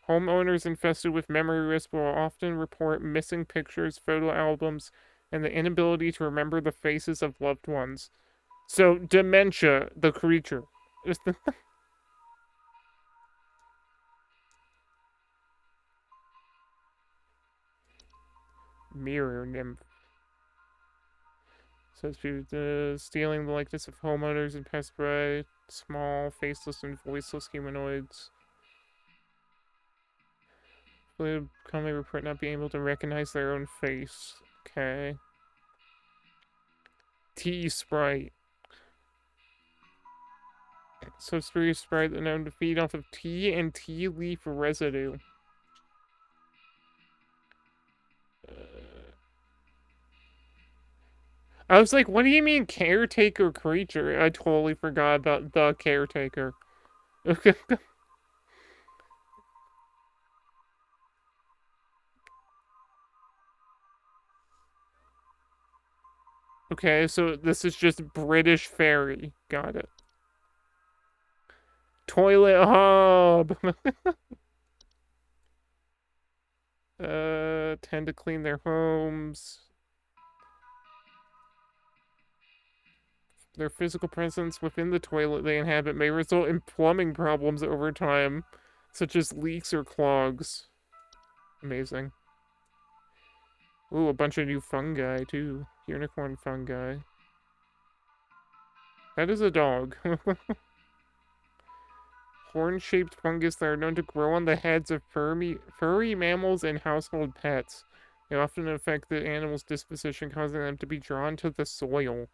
Homeowners infested with memory whisper will often report missing pictures, photo albums, and the inability to remember the faces of loved ones. So, dementia, the creature. Mirror nymph. Says stealing the likeness of homeowners and pest prey, small, faceless, and voiceless humanoids. Commonly report not being able to recognize their own face. Okay. Tea Sprite. So Spirit Sprite are known to feed off of tea and tea leaf residue. I was like, what do you mean caretaker creature? I totally forgot about the caretaker. Okay, so this is just British Fairy. Got it. Toilet hub. Tend to clean their homes. Their physical presence within the toilet they inhabit may result in plumbing problems over time, such as leaks or clogs. Amazing. Ooh, a bunch of new fungi, too. Unicorn fungi. That is a dog. Horn-shaped fungus that are known to grow on the heads of furry mammals and household pets. They often affect the animal's disposition, causing them to be drawn to the soil.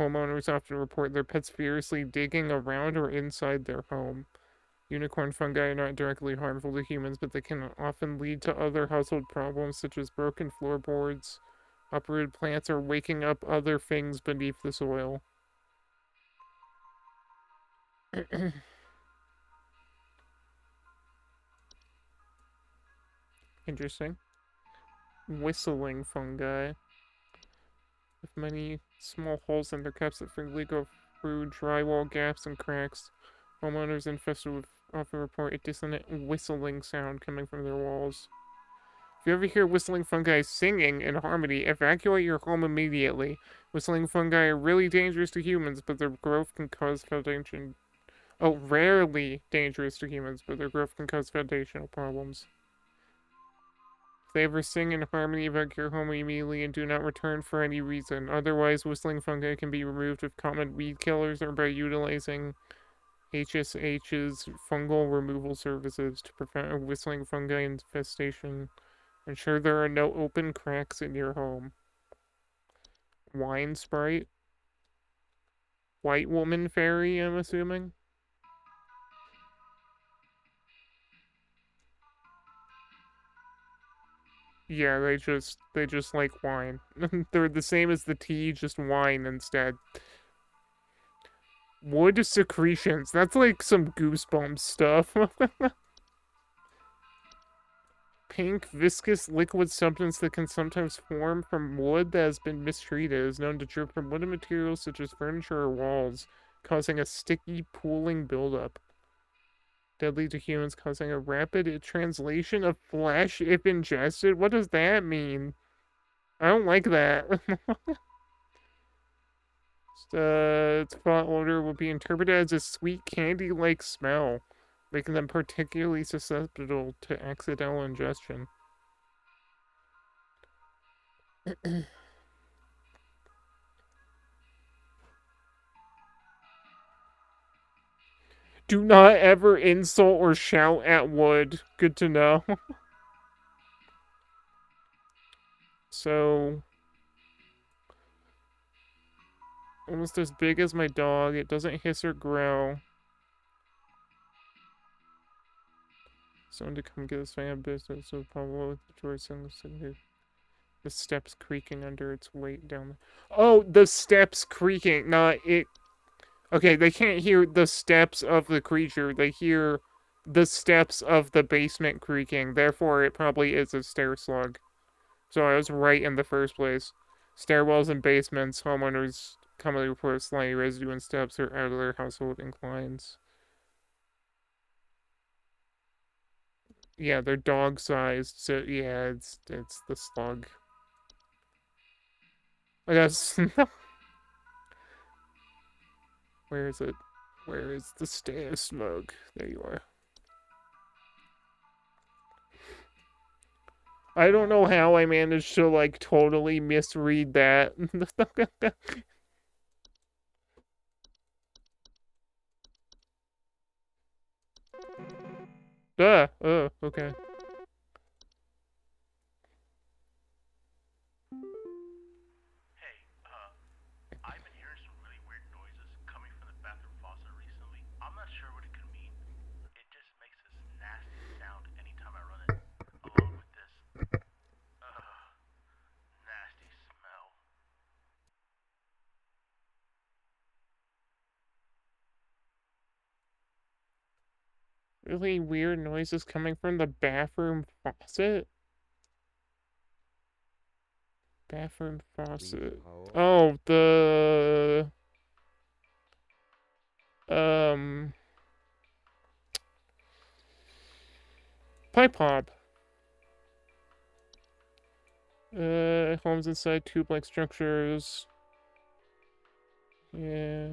Homeowners often report their pets furiously digging around or inside their home. Unicorn fungi are not directly harmful to humans, but they can often lead to other household problems such as broken floorboards, uprooted plants, or waking up other things beneath the soil. Interesting. whistling fungi. With many small holes in their caps that frequently go through drywall gaps and cracks. Homeowners infested with often report a dissonant whistling sound coming from their walls. If you ever hear whistling fungi singing in harmony, evacuate your home immediately. Whistling fungi are really dangerous to humans, but their growth can cause foundation. Oh, rarely dangerous to humans, but their growth can cause foundational problems. If they ever sing in harmony, evacuate your home immediately and do not return for any reason. Otherwise, whistling fungi can be removed with common weed killers or by utilizing HSH's fungal removal services to prevent a whistling fungi infestation. Ensure there are no open cracks in your home. Wine Sprite? White Woman Fairy, I'm assuming? Yeah, they just like wine. They're the same as the tea, just wine instead. Wood secretions. That's like some Goosebumps stuff. Pink, viscous liquid substance that can sometimes form from wood that has been mistreated is known to drip from wooden materials such as furniture or walls, causing a sticky, pooling buildup. Deadly to humans, causing a rapid translation of flesh if ingested. What does that mean? I don't like that. Its font odor will be interpreted as a sweet candy-like smell, making them particularly susceptible to accidental ingestion. Do not ever insult or shout at wood. Good to know. So, almost as big as my dog. It doesn't hiss or growl. Someone to come get us fan business with Pablo George the steps creaking under its weight down. Oh, the steps creaking, not it. Okay, they can't hear the steps of the creature. They hear the steps of the basement creaking. Therefore, it probably is a stair slug. So I was right in the first place. Stairwells and basements, homeowners commonly report slimy residue in steps or out of their household inclines. Yeah, they're dog-sized, so yeah, it's the slug. I guess. Where is it? Where is the stair slug? There you are. I don't know how I managed to, like, totally misread that. Oh, okay. Hey, I've been hearing some really weird noises coming from the bathroom faucet recently. I'm not sure what it could mean. It just makes this nasty sound anytime I run it, along with this, nasty smell. Really weird noises coming from the bathroom faucet? Bathroom faucet. Oh, the... Pipe hob. Homes inside tube-like structures. Yeah.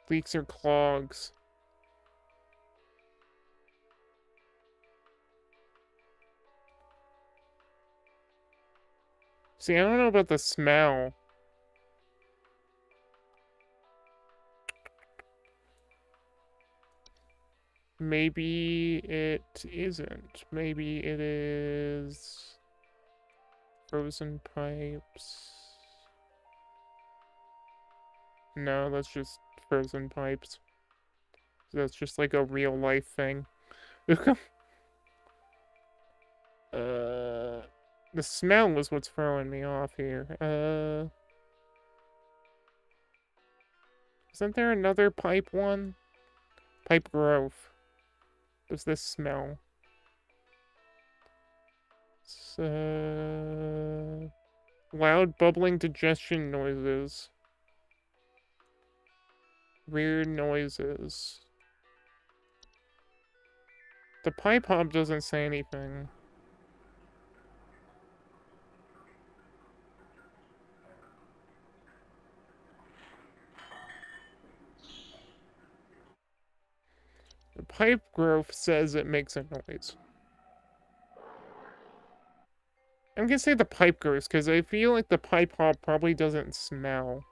Leaks or clogs. See, I don't know about the smell. Maybe it isn't. Maybe it is... frozen pipes. No, that's just frozen pipes. That's just like a real life thing. The smell was what's throwing me off here. Isn't there another pipe one? Pipe growth. Does this smell? Loud bubbling digestion noises. Weird noises. The pipe hop doesn't say anything. The pipe growth says it makes a noise. I'm gonna say the pipe growth because I feel like the pipe hop probably doesn't smell.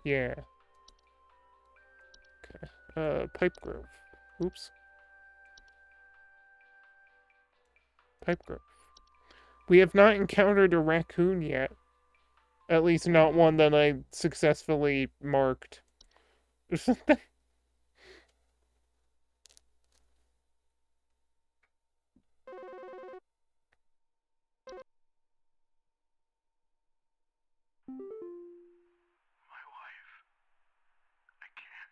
Yeah. Okay. Pipe growth. Oops. Pipe growth. We have not encountered a raccoon yet. At least not one that I successfully marked. My wife. I can't.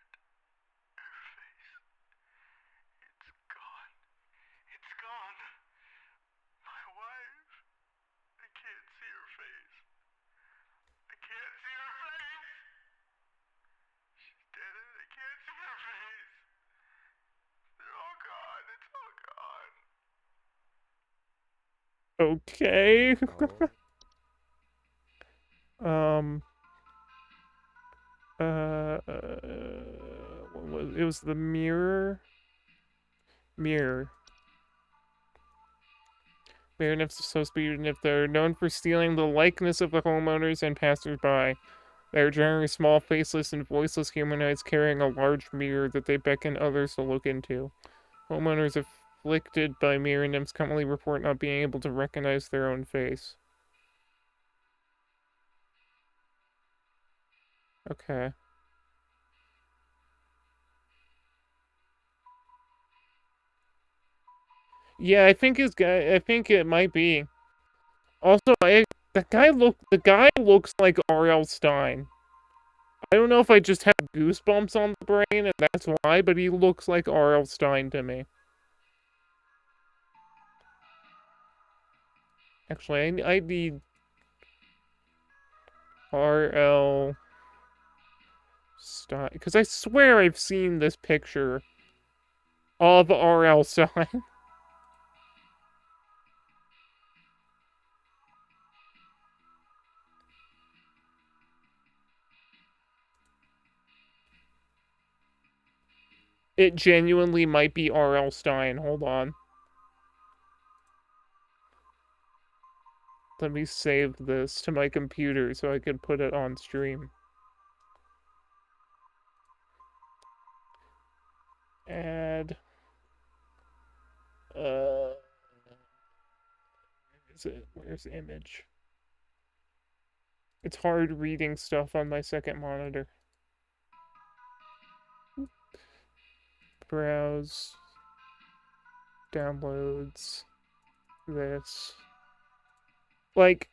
Her face. It's gone. It's gone. My wife. I can't see her face. I can't see her face. She's dead and I can't see her face. They're all gone. It's all gone. Okay. Oh, What was it? Was the mirror? Mirror. Baronets are supposed to be if they're known for stealing the likeness of the homeowners and passersby. They are generally small, faceless, and voiceless humanoids carrying a large mirror that they beckon others to look into. Homeowners afflicted by mirror nymphs commonly report not being able to recognize their own face. Okay. Yeah, I think it might be. Also, the guy looks like R.L. Stine. I don't know if I just have goosebumps on the brain and that's why, but he looks like R.L. Stine to me. Actually, I need R.L. Stine, because I swear I've seen this picture of R.L. Stine. It genuinely might be R.L. Stine. Hold on. Let me save this to my computer so I can put it on stream. Add. Is it? Where's the image? It's hard reading stuff on my second monitor. Browse. Downloads. This. Like,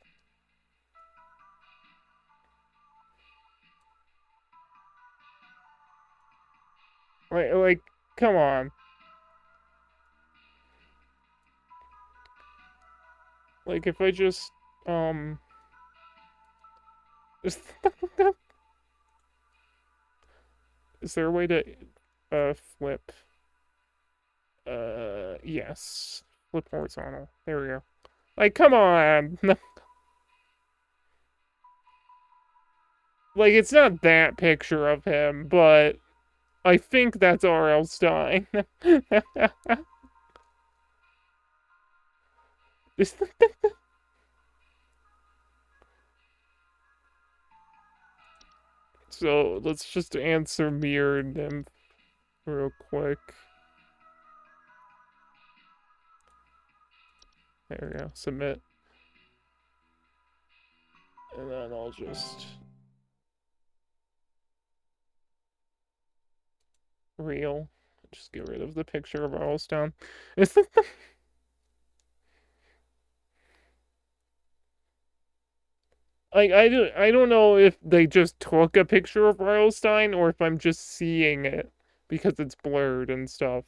come on. Like, if I just, is there a way to, flip? Yes. Flip horizontal. There we go. Like, come on! Like, it's not that picture of him, but I think that's R.L. Stine. So, let's just answer Mirror Nymph real quick. There we go. Submit. And then I'll just... Real. Just get rid of the picture of Arlstone. Like, I don't know if they just took a picture of Rylstein or if I'm just seeing it. because it's blurred and stuff.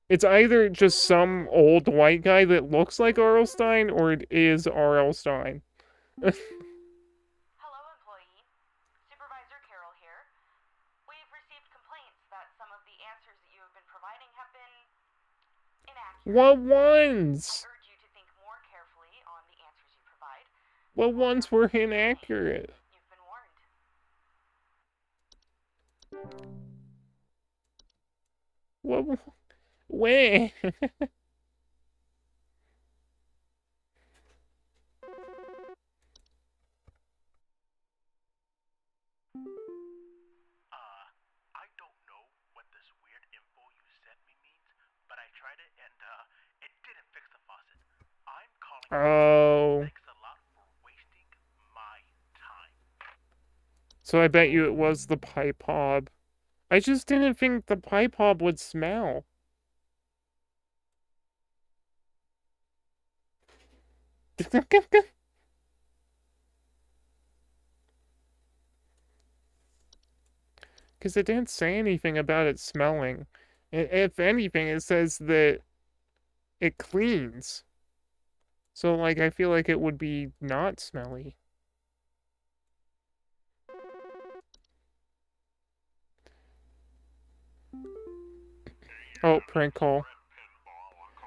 It's either just some old white guy that looks like R.L. Stine, or it is R.L. Stine. Hello, employee. Supervisor Carroll here. We've received complaints that some of the answers that you have been providing have been inaccurate. What ones? I urge you to think more carefully on the answers you provide. What ones were inaccurate? You've been warned. What? When? I don't know what this weird info you sent me means, but I tried it and, it didn't fix the faucet. I'm calling Oh. thanks a lot for wasting my time. So I bet you it was the pipe hob. I just didn't think the pipe hob would smell. Because it didn't say anything about it smelling. If anything, it says that it cleans. So, like, I feel like it would be not smelly. Oh, prank call.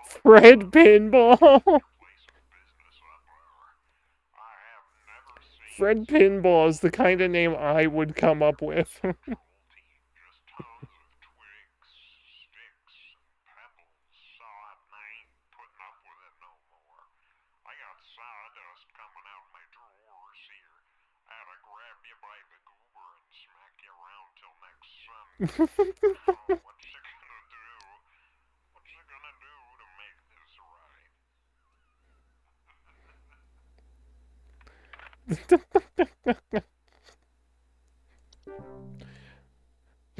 Fred Pinball! Fred Pinball is the kind of name I would come up with.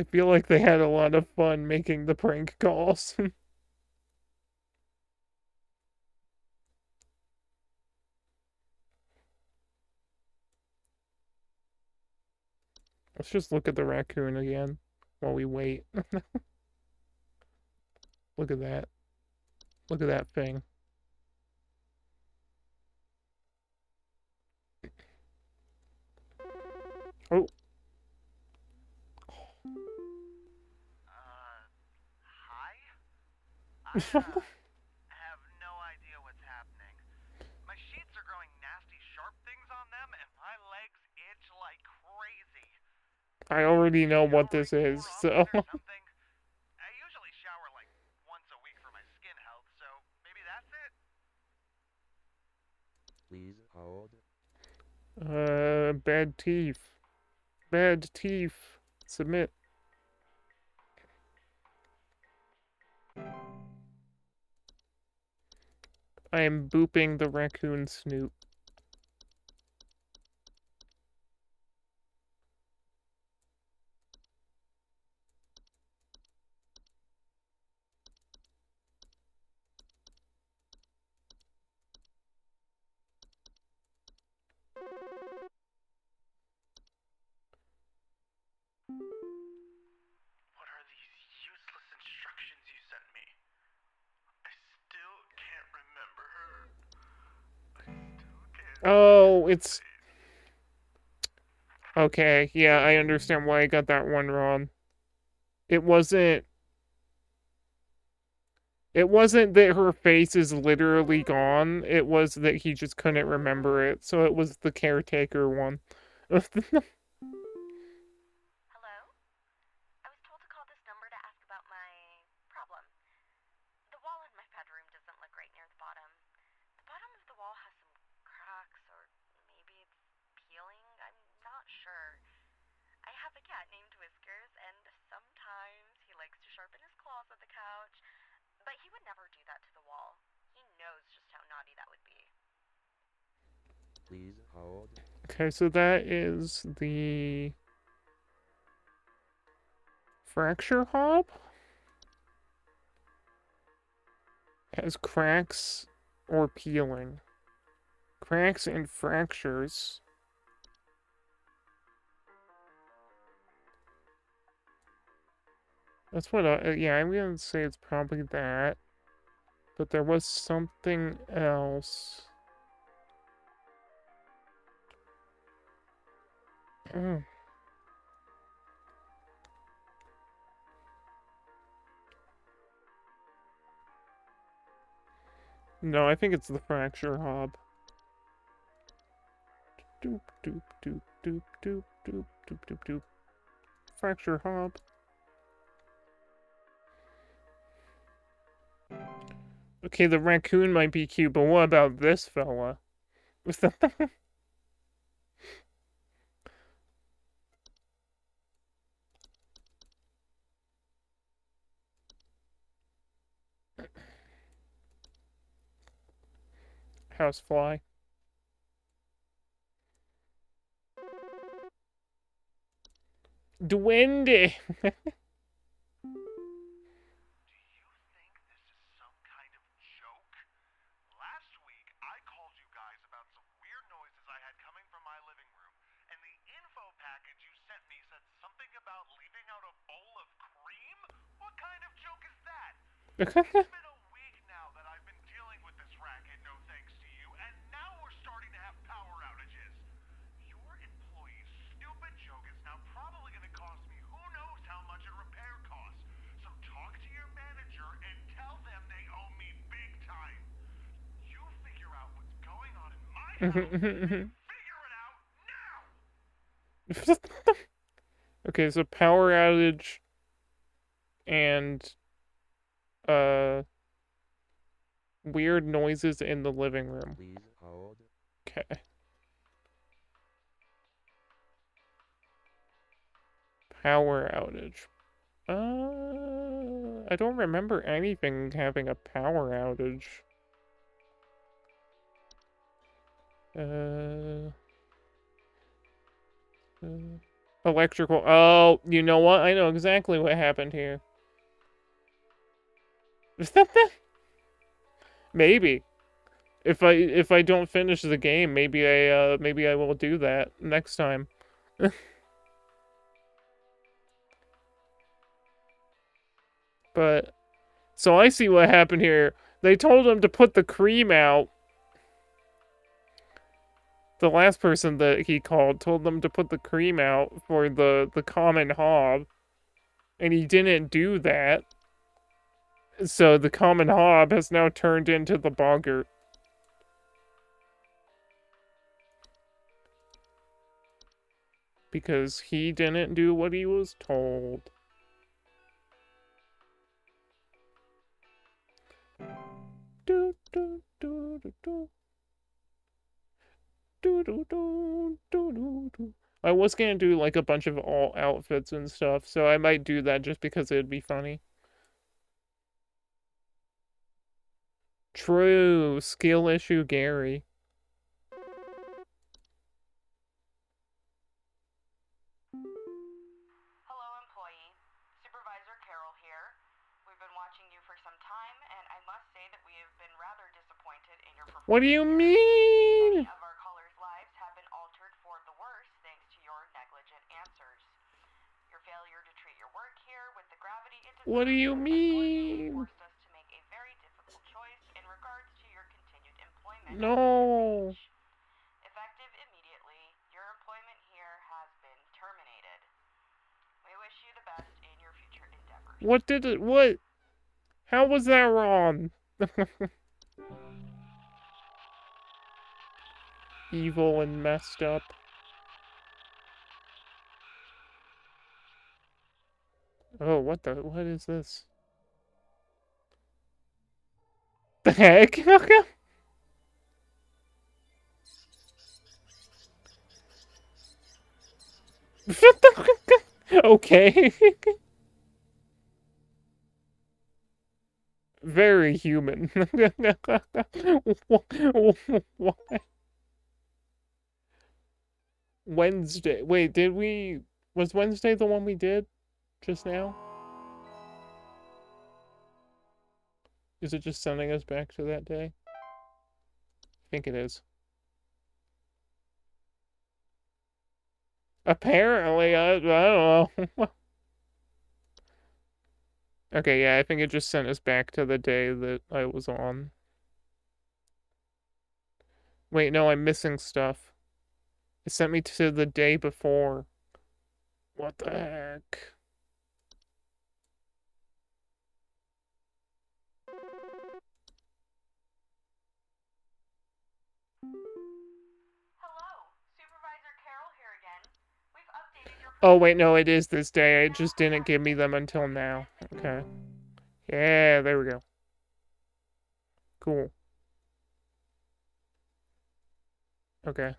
I feel like they had a lot of fun making the prank calls. Let's just look at the raccoon again while we wait. Look at that. Look at that thing. Oh. Hi? I, have no idea what's happening. My sheets are growing nasty sharp things on them, and my legs itch like crazy. I already know what this is, so. Something. I usually shower like once a week for my skin health, so maybe that's it? Please hold. Bad teeth. Bad teeth. Submit. I am booping the raccoon snoot. What are these useless instructions you sent me? I still can't remember her. Oh, it's... Okay, yeah, I understand why I got that one wrong. It wasn't that her face is literally gone. It was that he just couldn't remember it. So it was the caretaker one. Hello? I was told to call this number to ask about my problem. The wall in my bedroom doesn't look right near the bottom. The bottom of the wall has some cracks, or maybe it's peeling. I'm not sure. I have a cat named Whiskers, and sometimes he likes to sharpen his claws at the couch, but he would never do that to the wall. He knows just how naughty that would be. Please hold. Okay, so that is the fracture hob. Has cracks or peeling. Cracks and fractures. That's what yeah, I'm gonna say it's probably that. But there was something else. Oh. No, I think it's the fracture hob. Doop doop doop doop doop doop doop doop doop. Fracture hob. Okay, the raccoon might be cute, but what about this fella? Housefly. Duende! Last week, I called you guys about some weird noises I had coming from my living room, and the info package you sent me said something about leaving out a bowl of cream? What kind of joke is that? It's been a week now that I've been dealing with this racket, no thanks to you, and now we're starting to have power outages. Your employee's stupid joke is now probably going to cost me who knows how much in repair costs. So talk to your manager and tell them they owe me big time. You figure out what's going on in my house and figure it out now! Okay, so power outage and weird noises in the living room. Please hold. Okay. Power outage. I don't remember anything having a power outage. Electrical. Oh, you know what? I know exactly what happened here. Maybe. If I don't finish the game, maybe I will do that next time. But so I see what happened here. They told him to put the cream out. The last person that he called told them to put the cream out for the common hob, and he didn't do that. So the common hob has now turned into the boggart. Because he didn't do what he was told. Do do do do do. Do do do do do do. I was gonna do like a bunch of all outfits and stuff, so I might do that just because it'd be funny. True. Skill issue Gary. Hello, employee. Supervisor Carol here. We've been watching you for some time, and I must say that we have been rather disappointed in your performance. What do you Many mean? of our callers' lives have been altered for the worse thanks to your negligent answers. Your failure to treat your work here with the gravity it deserves What do you has mean? forced us to make a very difficult choice in regards to your continued employment. No. Effective immediately, your employment here has been terminated. We wish you the best in your future endeavors. What did it? What? How was that wrong? Evil and messed up. Oh, what is this? The heck? Okay. Very human. Why? Wednesday. Wait, did we... Was Wednesday the one we did just now? Is it just sending us back to that day? I think it is. Apparently, I don't know. Okay, yeah, I think it just sent us back to the day that I was on. Wait, no, I'm missing stuff. It sent me to the day before. What the heck? Hello, Supervisor Carroll here again. We've updated your Oh, wait, no, it is this day. It just didn't give me them until now. Okay. Yeah, there we go. Cool. Okay.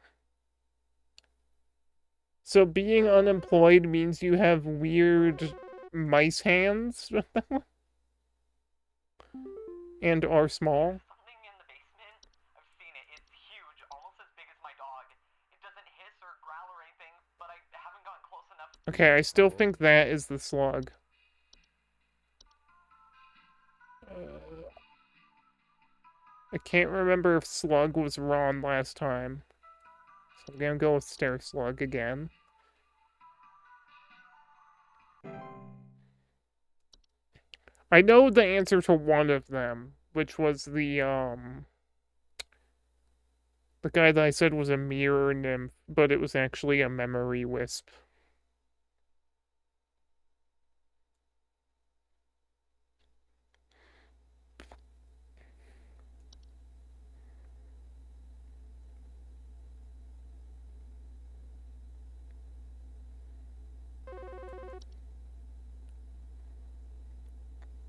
So being unemployed means you have weird mice hands and are small. something in the basement. I've seen it. It's huge, almost as big as my dog. It doesn't hiss or growl or anything, but I haven't gotten close enough. Okay, I still think that is the slug. I can't remember if slug was wrong last time. So I'm gonna go with stair slug again. I know the answer to one of them, which was the guy that I said was a mirror nymph, but it was actually a memory wisp.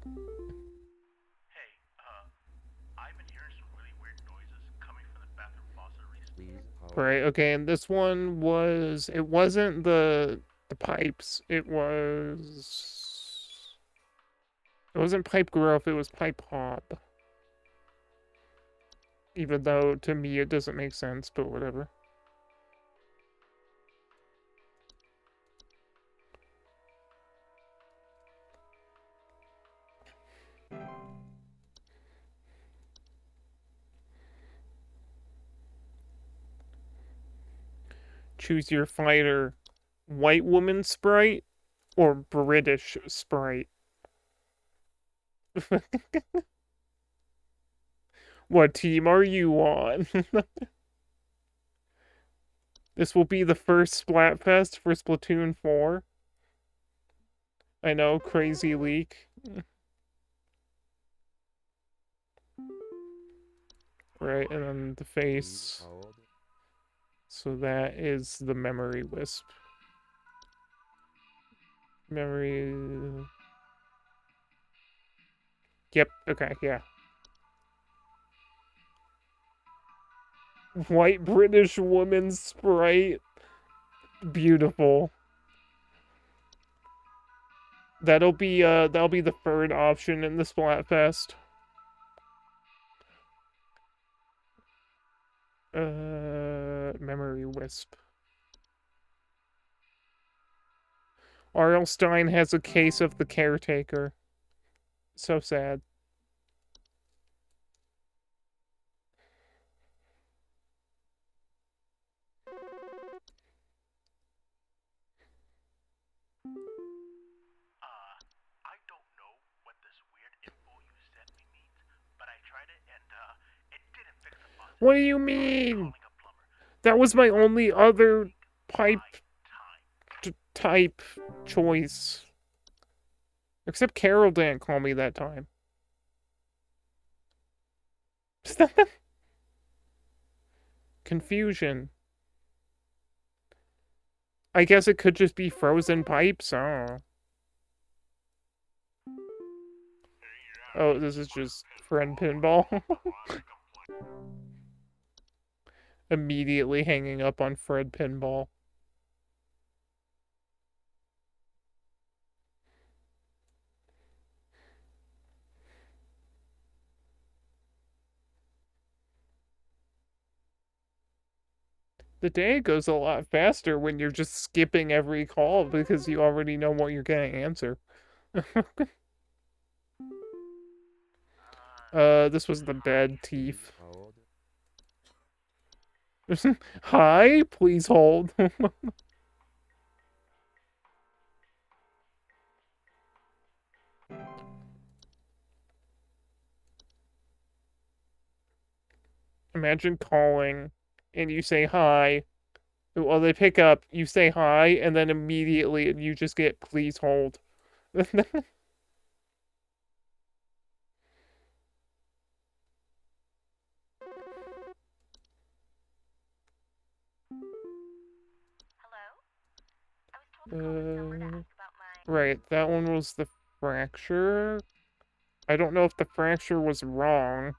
Hey, I've been hearing some really weird noises coming from the bathroom faucet recently. Please hold. Right, okay, and this one was it wasn't the pipes, it wasn't pipe growth, it was pipe hop. Even though to me it doesn't make sense, but whatever. Choose your fighter. White woman sprite or British sprite? What team are you on? This will be the first Splatfest for Splatoon 4. I know, crazy leak. Right, and then the Please face. hold. So that is the memory wisp. Memory. Yep, okay, yeah. White British woman sprite. Beautiful. That'll be the third option in the Splatfest. Memory wisp. R.L. Stein has a case of the caretaker. So sad. I don't know what this weird info you sent me means, but I tried it and it didn't fix the faucet. What do you mean? Calling a plumber. That was my only other pipe Time. type choice. Except Carol didn't call me that time. Confusion. I guess it could just be frozen pipes. Oh. Oh, this is just friend pinball. Immediately hanging up on Fred Pinball. The day goes a lot faster when you're just skipping every call because you already know what you're gonna answer. This was the bad teeth. Hold. Hi, please hold. Imagine calling and you say hi. Well, they pick up, you say hi, and then immediately you just get please hold. Hello? I was told to call this number to ask about my... Right, that one was the fracture. I don't know if the fracture was wrong.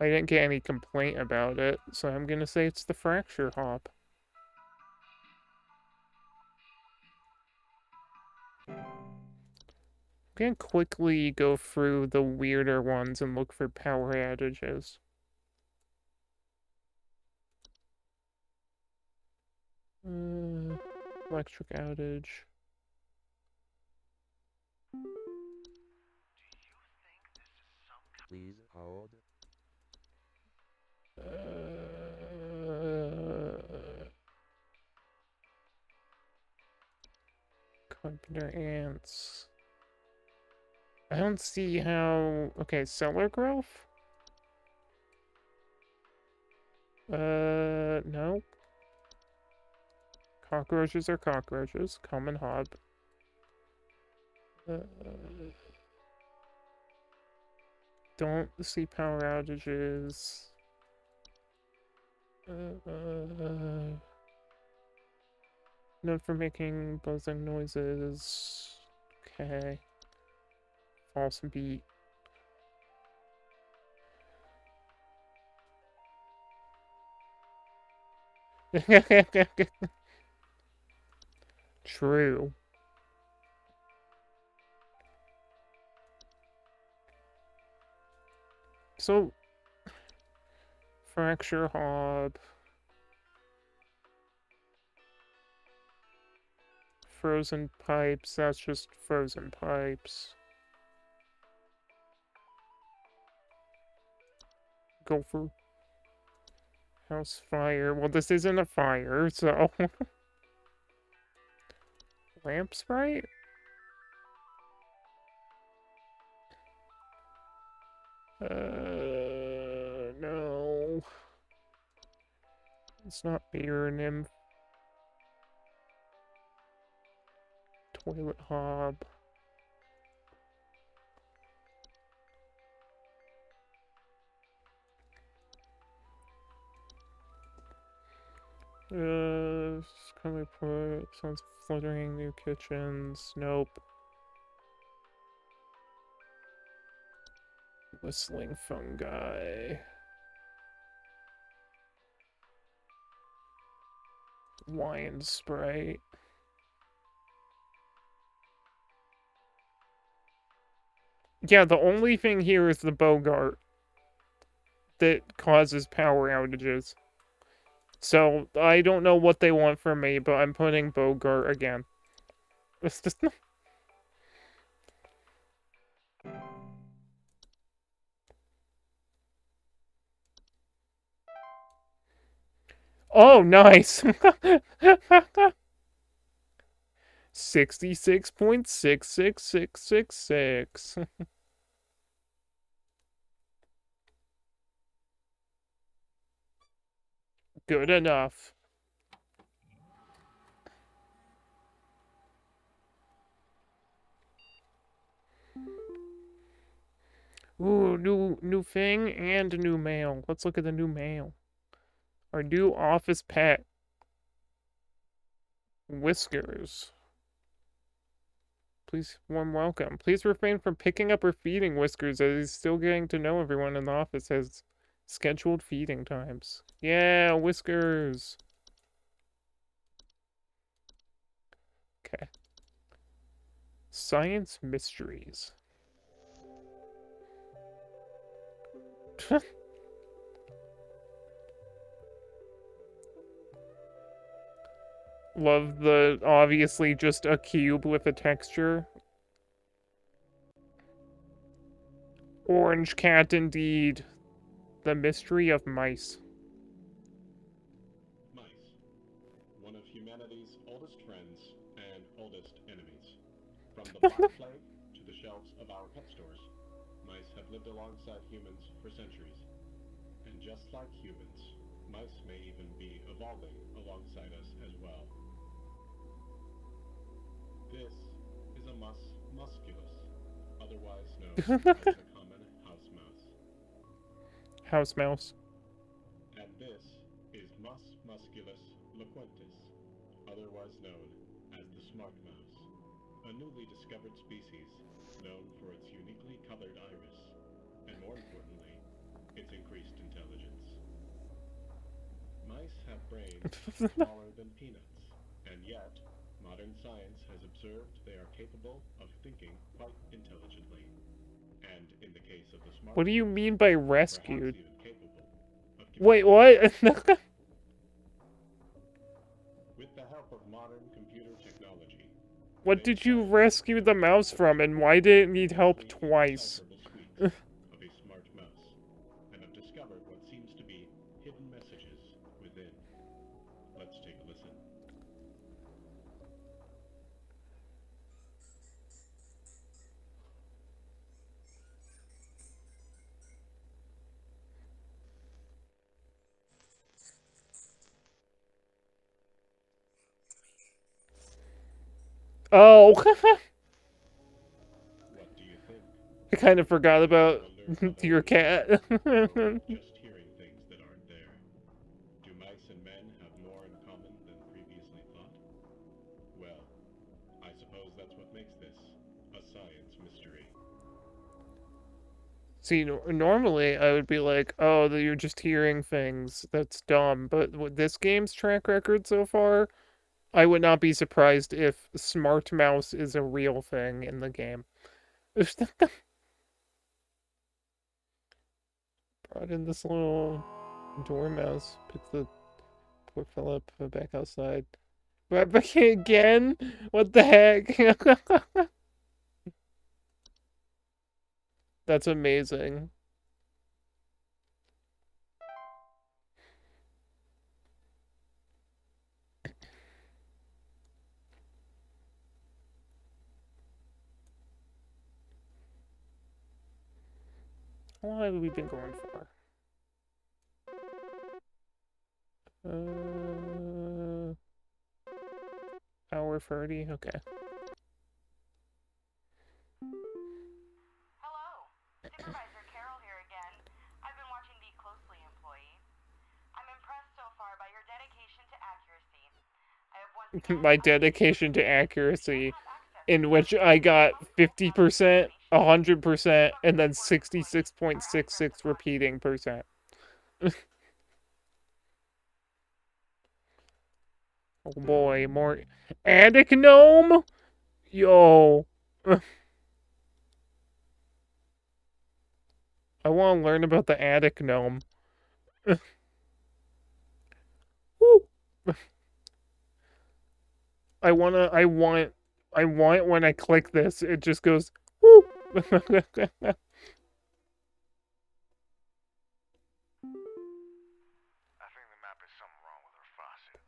I didn't get any complaint about it, so I'm gonna say it's the fracture hop. I'm gonna quickly go through the weirder ones and look for power outages. Electric outage. Please hold. Carpenter ants. I don't see how... Okay, cellar growth? No. Cockroaches are cockroaches. Common hob. Don't see power outages. Known for making buzzing noises. Okay. False beat. True. So, fracture hob. Frozen pipes, that's just frozen pipes. Gopher. House fire. Well, this isn't a fire, so... Lamp sprite? No. It's not beer nymph. Toilet hob. Can we put sounds of fluttering new kitchens? Nope. Whistling fungi. Wine sprite. Yeah, the only thing here is the Bogart that causes power outages. So, I don't know what they want from me, but I'm putting Bogart again. It's just... Oh, nice! 66.66666. Good enough. Ooh, new thing and new mail. Let's look at the new mail. Our new office pet. Whiskers. Please, warm welcome. Please refrain from picking up or feeding Whiskers as he's still getting to know everyone in the office has scheduled feeding times. Yeah, Whiskers. Okay. Science mysteries. Love the obviously just a cube with a texture. Orange cat indeed. The mystery of mice. Mice, one of humanity's oldest friends and oldest enemies. From the Black Plague to the shelves of our pet stores, mice have lived alongside humans for centuries. And just like humans, mice may even be evolving alongside us as well. This is a mus musculus, otherwise known as the common house mouse. House mouse. And this is Mus musculus loquentis, otherwise known as the smart mouse, a newly discovered species known for its uniquely colored iris, and more importantly, its increased intelligence. Mice have brains smaller than peanuts, and yet, modern science has observed they are capable of thinking quite intelligently. And in the case of the smart What do you mouse, mean by perhaps rescued? even capable of Wait, communicating. what? With the help of modern computer technology, What did you rescue the mouse from, and why did it need help twice? of a smart mouse, and have discovered what seems to be hidden messages within. Let's take a listen. Oh, What do you think? I kind of forgot about Wonder your cat. or just hearing things that aren't there? Do mice and men have more in common than previously thought? Well, I suppose that's what makes this a science mystery. See, normally I would be like, oh, you're just hearing things. That's dumb. But with this game's track record so far, I would not be surprised if Smart Mouse is a real thing in the game. Brought in this little dormouse. Pick the poor fella up, put it back outside. Right back again? What the heck? That's amazing. How long have we been going for? Hour 30? Okay. Hello, Supervisor Carol here again. I've been watching thee closely, employee. I'm impressed so far by your dedication to accuracy. I have once again My dedication to accuracy, in which I got 50%, 100%, and then 66.66 repeating percent. Oh boy, more attic gnome? Yo. I want to learn about the attic gnome. Woo. I want when I click this, it just goes, woo. I think there might be something wrong with her faucet.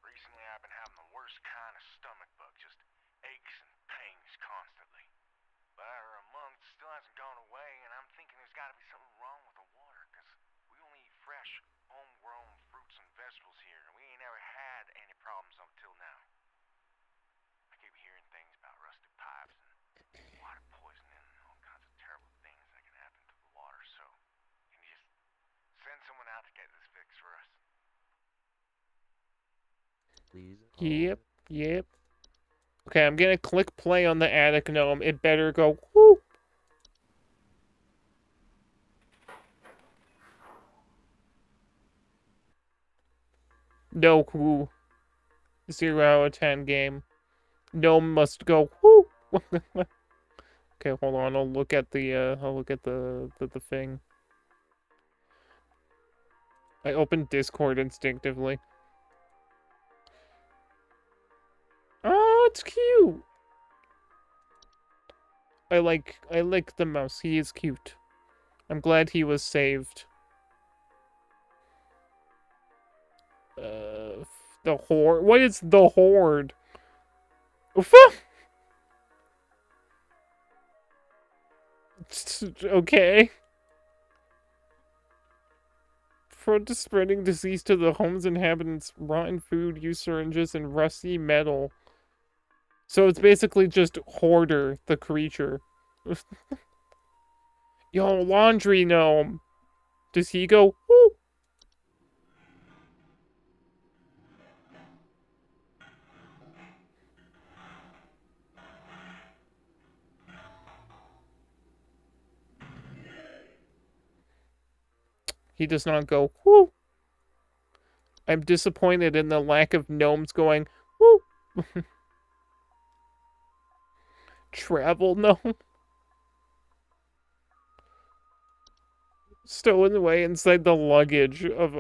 Recently, I've been having the worst kind of stomach bug, just aches and pains constantly. But after a month, it still hasn't gone away, and I'm thinking there's got to be something wrong with the water, because we only eat fresh, homegrown fruits and vegetables here, and we ain't ever had any problems up till now. I keep hearing things about rusted pipes and water poisoning and all kinds of terrible things that can happen to the water, so can you just send someone out to get this fixed for us? Please Yep, hold. yep. Okay, I'm gonna click play on the attic gnome. It better go, whoo. No, whoo. 0 out of 10 game. Gnome must go, whoo. Okay, hold on. I'll look at the thing. I opened Discord instinctively. Oh, it's cute. I like the mouse. He is cute. I'm glad he was saved. The horde. What is the horde? Okay. prone to spreading disease to the home's inhabitants, rotten food, used syringes, and rusty metal. So it's basically just Hoarder, the creature. Yo, laundry gnome. Does he go, woo? He does not go, woo. I'm disappointed in the lack of gnomes going, woo. Travel gnome. Stolen away inside the luggage of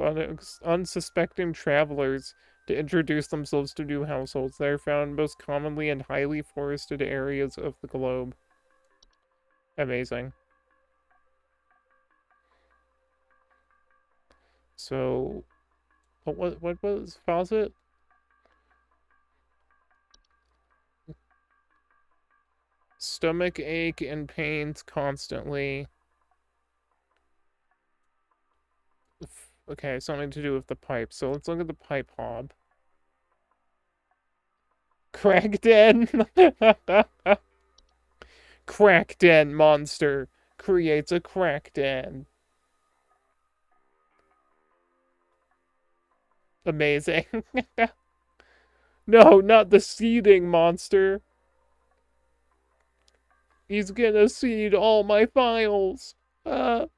unsuspecting travelers to introduce themselves to new households. They are found most commonly in highly forested areas of the globe. Amazing. So, what was Fawcett? Stomach ache and pains constantly. Okay, something to do with the pipe. So let's look at the pipe hob. Crack den. Crack den monster creates a crack den. Amazing. No, not the seeding monster. He's gonna seed all my files. Someone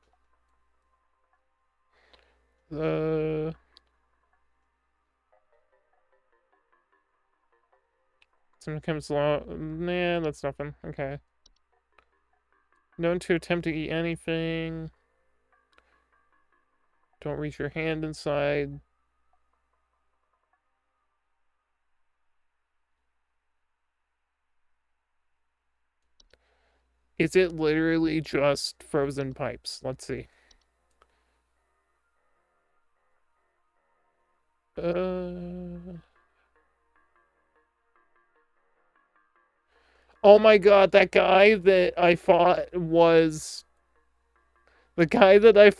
comes along. Nah, that's nothing. Okay. Known to attempt to eat anything. Don't reach your hand inside. Is it literally just frozen pipes? Let's see. Oh my god, that guy that I fought was the guy that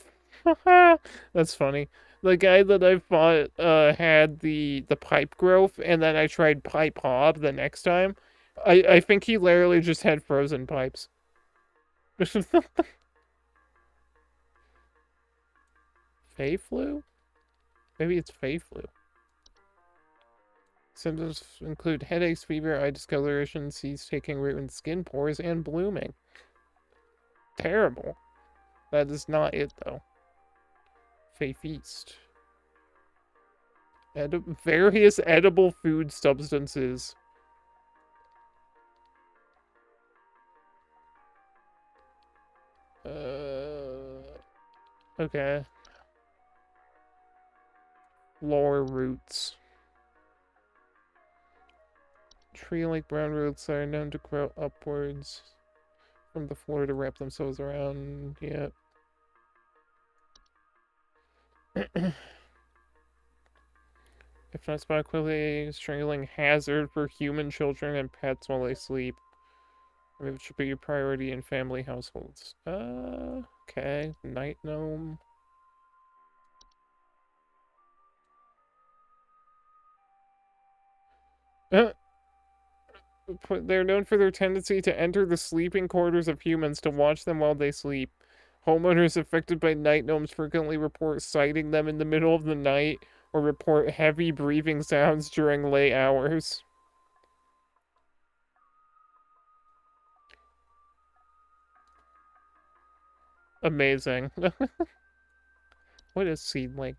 that's funny. The guy that I fought had the pipe growth, and then I tried pipe hob the next time. I think he literally just had frozen pipes. Fey flu? Maybe it's Fey flu. Symptoms include headaches, fever, eye discoloration, seeds taking root in skin pores, and blooming. Terrible. That is not it, though. Fey feast. Various edible food substances. Okay. Floor roots. Tree-like brown roots are known to grow upwards from the floor to wrap themselves around. Yep. If not spotted quickly, strangling hazard for human children and pets while they sleep. It should be a priority in family households. Okay. Night gnome. They're known for their tendency to enter the sleeping quarters of humans to watch them while they sleep. Homeowners affected by night gnomes frequently report sighting them in the middle of the night or report heavy breathing sounds during late hours. Amazing. What is seedling?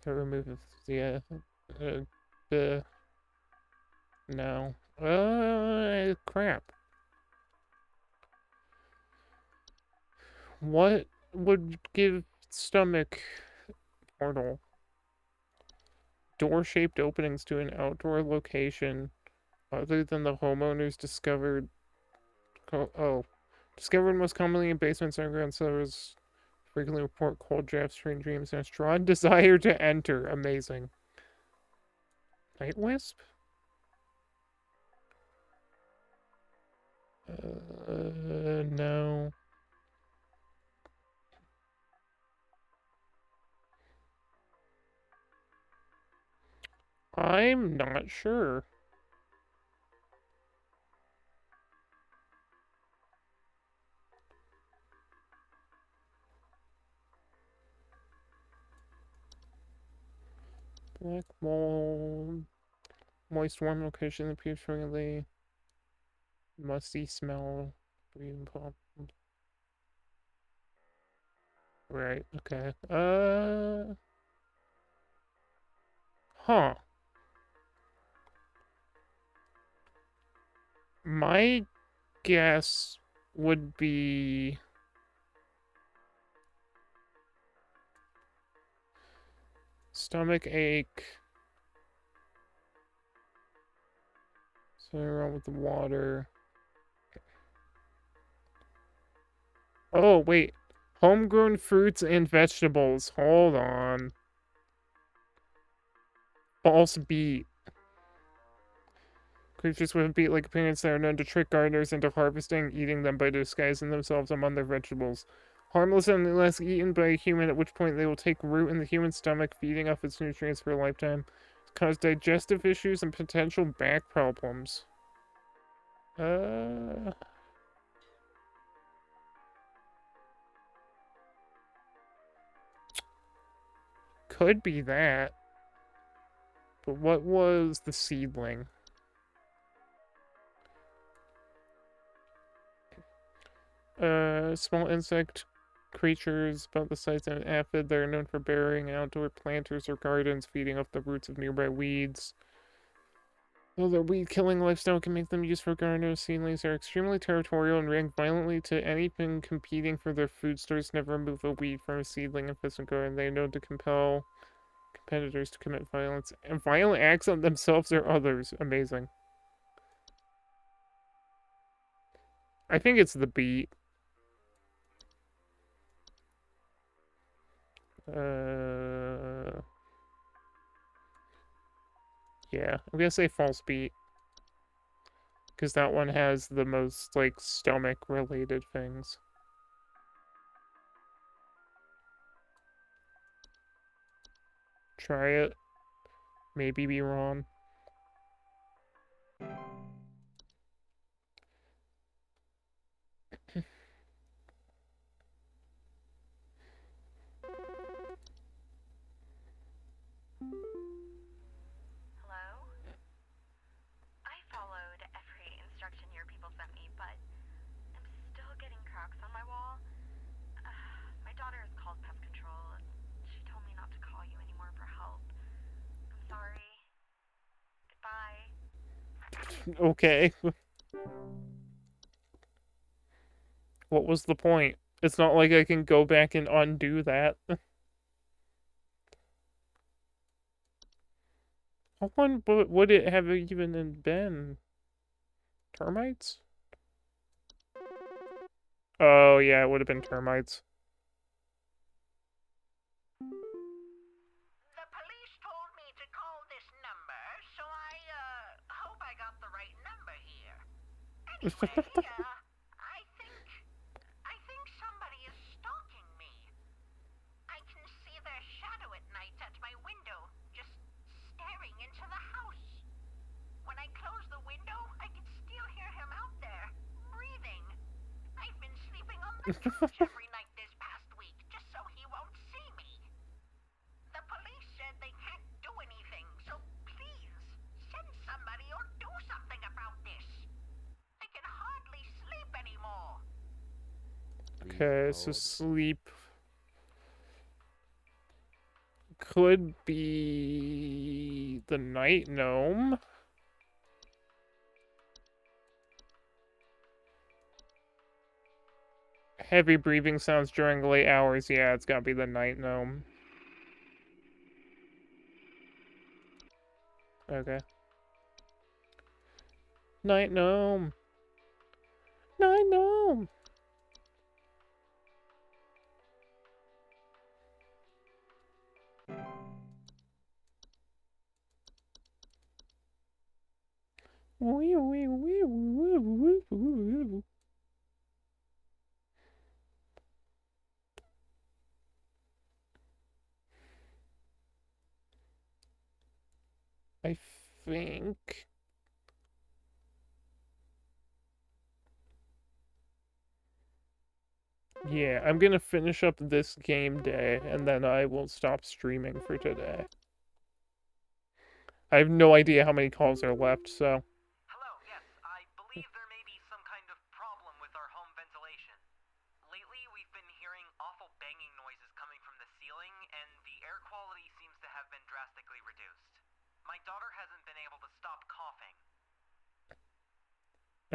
To remove the no. Crap. What would give stomach portal? Door-shaped openings to an outdoor location other than the homeowners discovered. Discovered most commonly in basements, underground cellars. Frequently report cold drafts, strange dreams, and a strong desire to enter. Amazing. Night wisp? No. I'm not sure. Black mold. Moist, warm location appears frequently. Musty smell. Green pop. Right, okay. Huh. My guess would be stomach ache. Something wrong with the water. Oh, wait. Homegrown fruits and vegetables. Hold on. False beet. Creatures with beet-like appearance that are known to trick gardeners into harvesting, eating them by disguising themselves among their vegetables. Harmless unless eaten by a human, at which point they will take root in the human stomach, feeding off its nutrients for a lifetime. Cause digestive issues and potential back problems. Uh... Could be that. But what was the seedling? Small insect creatures about the size of an aphid that are known for burying outdoor planters or gardens, feeding off the roots of nearby weeds. Though their weed-killing lifestyle can make them used for gardeners, seedlings are extremely territorial and react violently to anything competing for their food source. Never remove a weed from a seedling infested garden. They are known to compel competitors to commit violence and violent acts on themselves or others. Amazing. I think it's the beet. Yeah, I'm gonna say false beat. Because that one has the most, like, stomach-related things. Try it. Maybe be wrong. Hello? I followed every instruction your people sent me, but I'm still getting cracks on my wall. My daughter has called pest control. She told me not to call you anymore for help. I'm sorry. Goodbye. Okay. What was the point? It's not like I can go back and undo that. How long would it have even been? Termites? Oh, yeah, it would have been termites. The police told me to call this number, so I hope I got the right number here. Anyway, I think somebody is stalking me. I can see their shadow at night at my window, just staring into the house. When I close the window, I can still hear him out there, breathing. I've been sleeping on the couch every night this past week, just so he won't see me. The police said they can't do anything, so please, send somebody or do something about this. I can hardly sleep anymore. Okay, so sleep could be the night gnome. Heavy breathing sounds during late hours. Yeah, it's gotta be the night gnome. Okay. Night gnome. Night gnome. I think. Yeah, I'm gonna finish up this game day, and then I will stop streaming for today. I have no idea how many calls are left, so... Hello, yes, I believe there may be some kind of problem with our home ventilation. Lately, we've been hearing awful banging noises coming from the ceiling, and the air quality seems to have been drastically reduced. My daughter hasn't been able to stop coughing.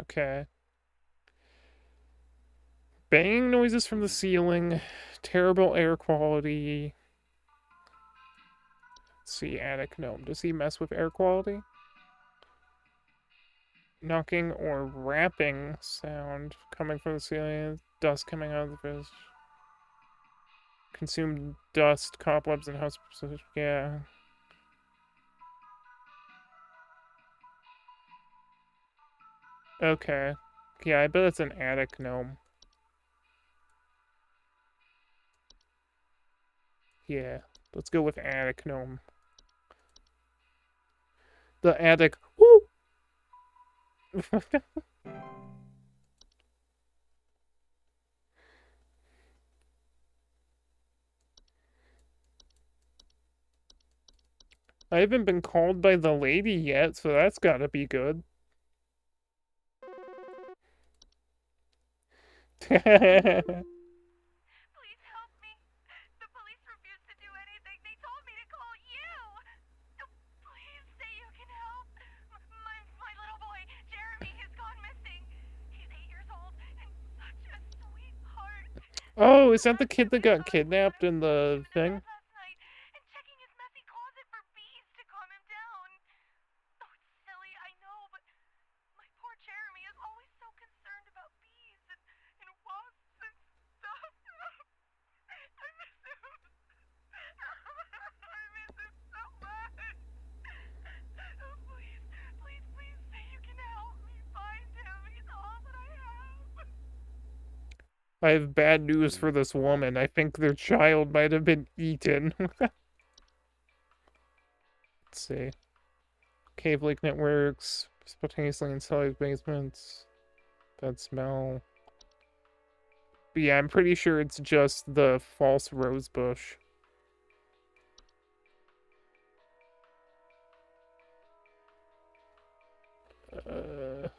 Okay. Banging noises from the ceiling, terrible air quality. Let's see, attic gnome. Does he mess with air quality? Knocking or rapping sound coming from the ceiling, dust coming out of the fridge. Consumed dust, cobwebs, and house. Yeah. Okay. Yeah, I bet it's an attic gnome. Yeah. Let's go with attic gnome. The attic. Woo! I haven't been called by the lady yet, so that's gotta be good. Please help me. The police refused to do anything. They told me to call you. Please say you can help. My little boy, Jeremy, has gone missing. He's 8 years old and such a sweetheart. Oh, is that the Last kid time that I got saw him was kidnapped when I in was putting the him in the thing? bed last night and checking his messy closet for bees to calm him down. Oh, it's silly, I know, but my poor Jeremy is always so concerned about bees and wasps and stuff. I miss him. I miss him so much. Oh, please, please, please say you can help me find him. He's all that I have. I have bad news for this woman. I think their child might have been eaten. Let's see. Cave Lake Networks, spontaneously inside basements. Bad smell. But yeah, I'm pretty sure it's just the false rose bush. Uh...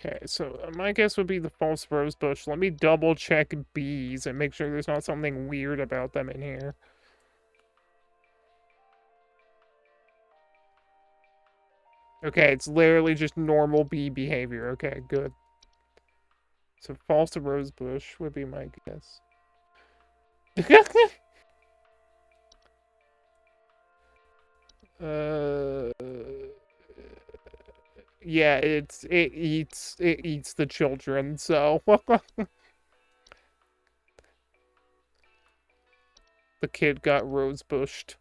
Okay, so my guess would be the false rose bush. Let me double check bees and make sure there's not something weird about them in here. Okay, it's literally just normal bee behavior. Okay, good. So false rose bush would be my guess. uh, yeah, it eats the children, so the kid got rose bushed.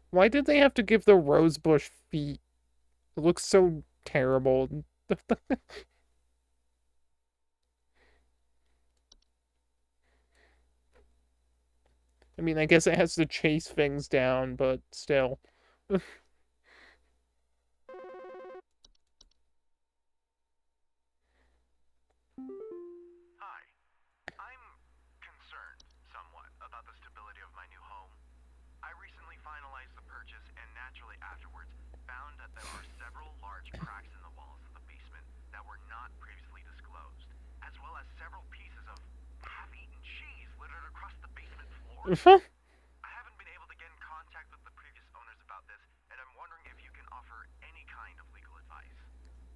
Why did they have to give the rose bush feet? It looks so terrible. I mean, I guess it has to chase things down, but still. Hi. I'm concerned somewhat about the stability of my new home. I recently finalized the purchase and naturally afterwards found that there are several large cracks in the walls of the basement that were not previously disclosed, as well as several pieces of half-eaten cheese littered across the basement floor. I haven't been able to get in contact with the previous owners about this, and I'm wondering if you can offer any kind of legal advice.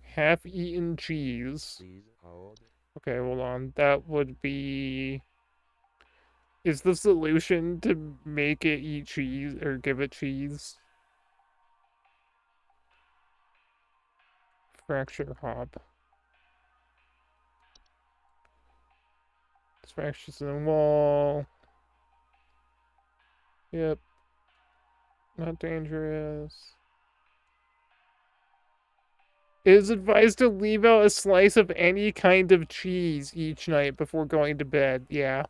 Half-eaten cheese. Please hold. Okay, hold on. That would be... Is the solution to make it eat cheese, or give it cheese? Fracture hob. Fractures in the wall. Yep. Not dangerous. It is advised to leave out a slice of any kind of cheese each night before going to bed. Yeah.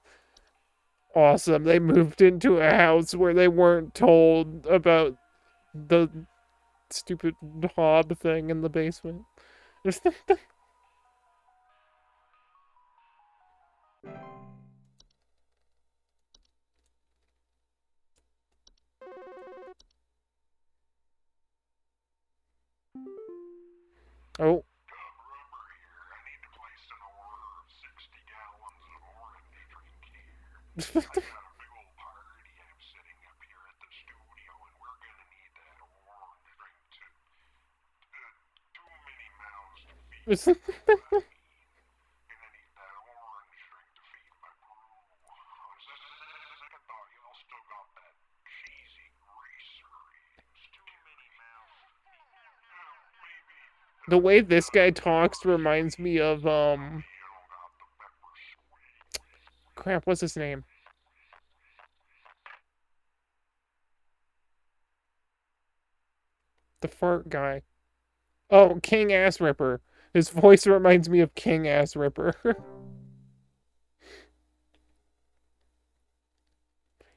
Awesome. They moved into a house where they weren't told about the stupid hob thing in the basement. Oh. The way this guy talks reminds me of, crap, what's his name? The fart guy. Oh, King Ass Ripper. His voice reminds me of King Ass Ripper.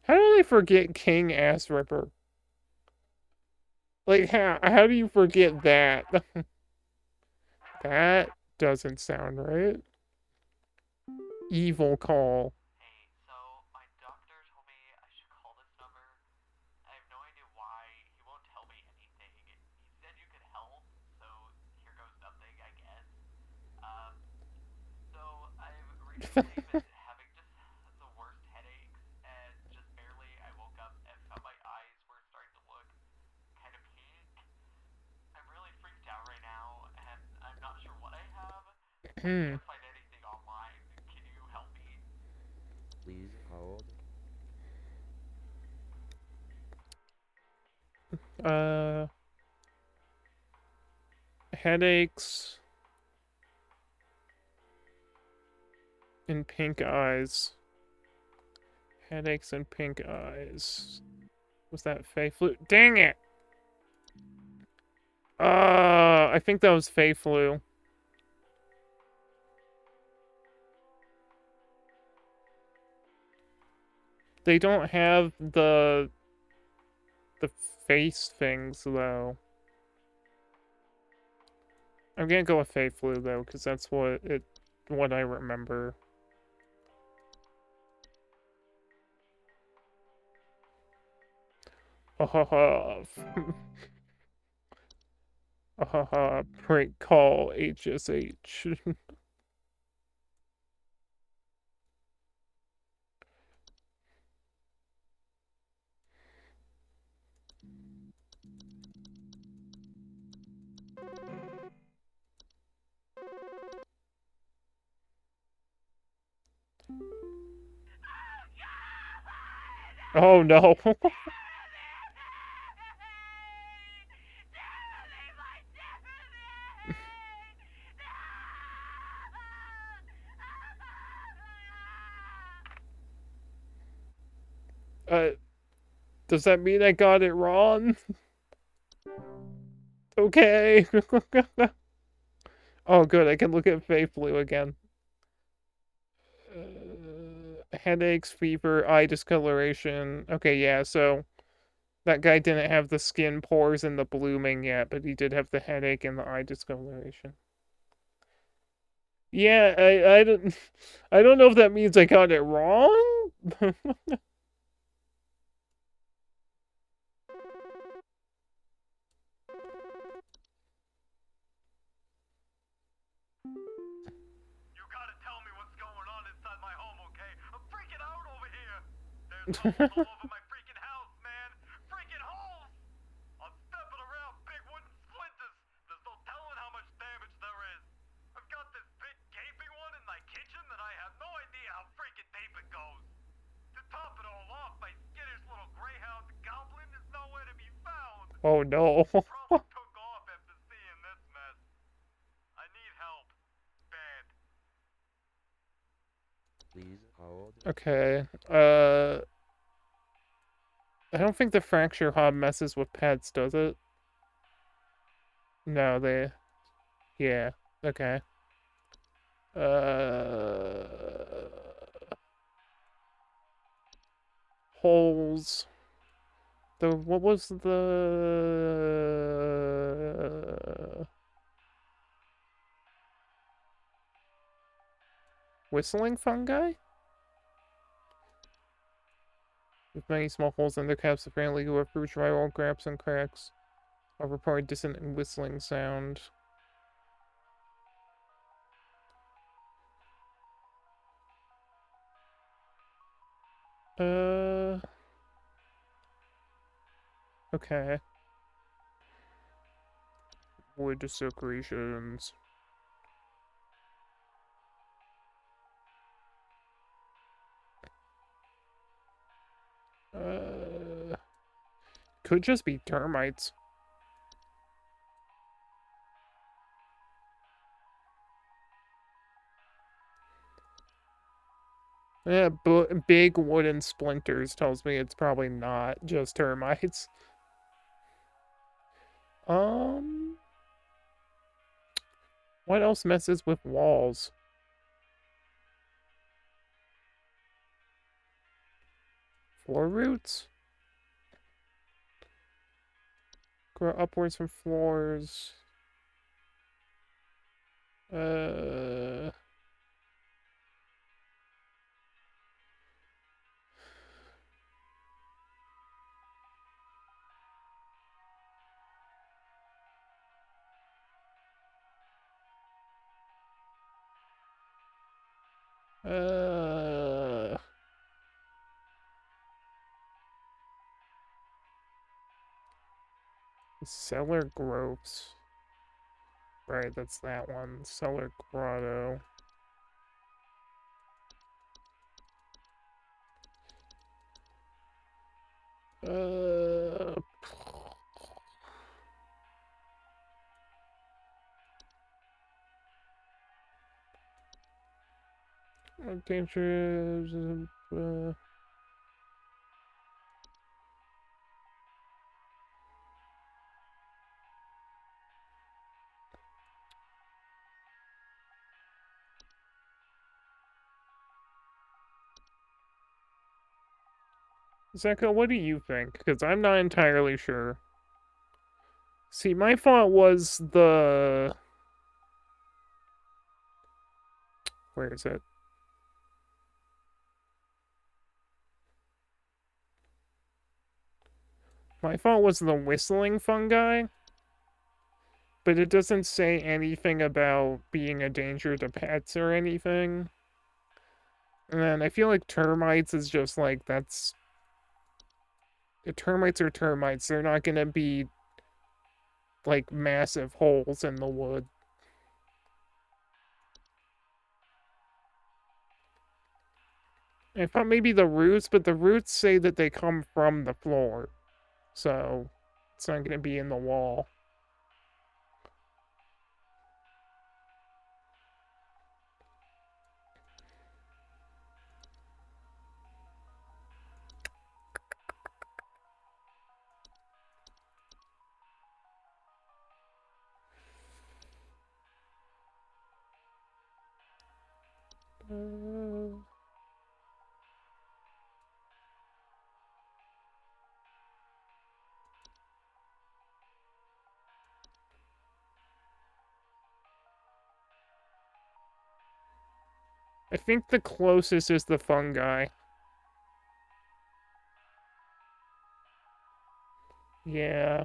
How do they forget King Ass Ripper? Like, how do you forget that? That doesn't sound right. Evil call. Hey, so my doctor told me I should call this number. I have no idea why. He won't tell me anything. He said you could help, so here goes nothing, I guess. Um, so I've recently been having just the worst headaches, and just barely I woke up and felt my eyes were starting to look kind of pink. I'm really freaked out right now, and I'm not sure what I have. I can't find anything online. Can you help me? Please hold. Headaches and pink eyes. Headaches and pink eyes. Was that Fey Flu? Dang it! I think that was Fey Flu. They don't have the face things though. I'm gonna go with Fey Flu though, because that's what I remember. Prank call HSH. Oh no. Does that mean I got it wrong? Okay. Oh, good. I can look at Fey Flu again. Headaches, fever, eye discoloration. Okay, yeah, so that guy didn't have the skin pores and the blooming yet, but he did have the headache and the eye discoloration. Yeah, I don't know if that means I got it wrong. You gotta tell me what's going on inside my home, okay? I'm freaking out over here. There's holes all over my freaking house, man. Freaking holes! I'm stepping around big wooden splinters. There's no telling how much damage there is. I've got this big gaping one in my kitchen that I have no idea how freaking deep it goes. To top it all off, my skittish little greyhound goblin is nowhere to be found. Oh no. Probably took off after seeing this mess. hold. Okay. I don't think the fracture hob messes with pets, does it? No, they. Yeah. Okay. Holes. What was the whistling fungi? With many small holes in their caps, apparently who have fruit drywall gaps and cracks. A reported dissonant whistling sound. Uh. Okay. Wood secretions. Could just be termites. Yeah, big wooden splinters tells me it's probably not just termites. Um, what else messes with walls? Floor roots? Grow upwards from floors. Uh, uh, cellar growths. Right, that's that one. Cellar grotto. Uh, dangerous. Zeka, what do you think? Because I'm not entirely sure. See, my thought was the... Where is it? My thought was the whistling fungi, but it doesn't say anything about being a danger to pets or anything. And I feel like termites is just like, that's... The termites are termites. They're not gonna be, like, massive holes in the wood. I thought maybe the roots, but the roots say that they come from the floor. So, it's not gonna be in the wall. Uh... I think the closest is the fungi. Yeah.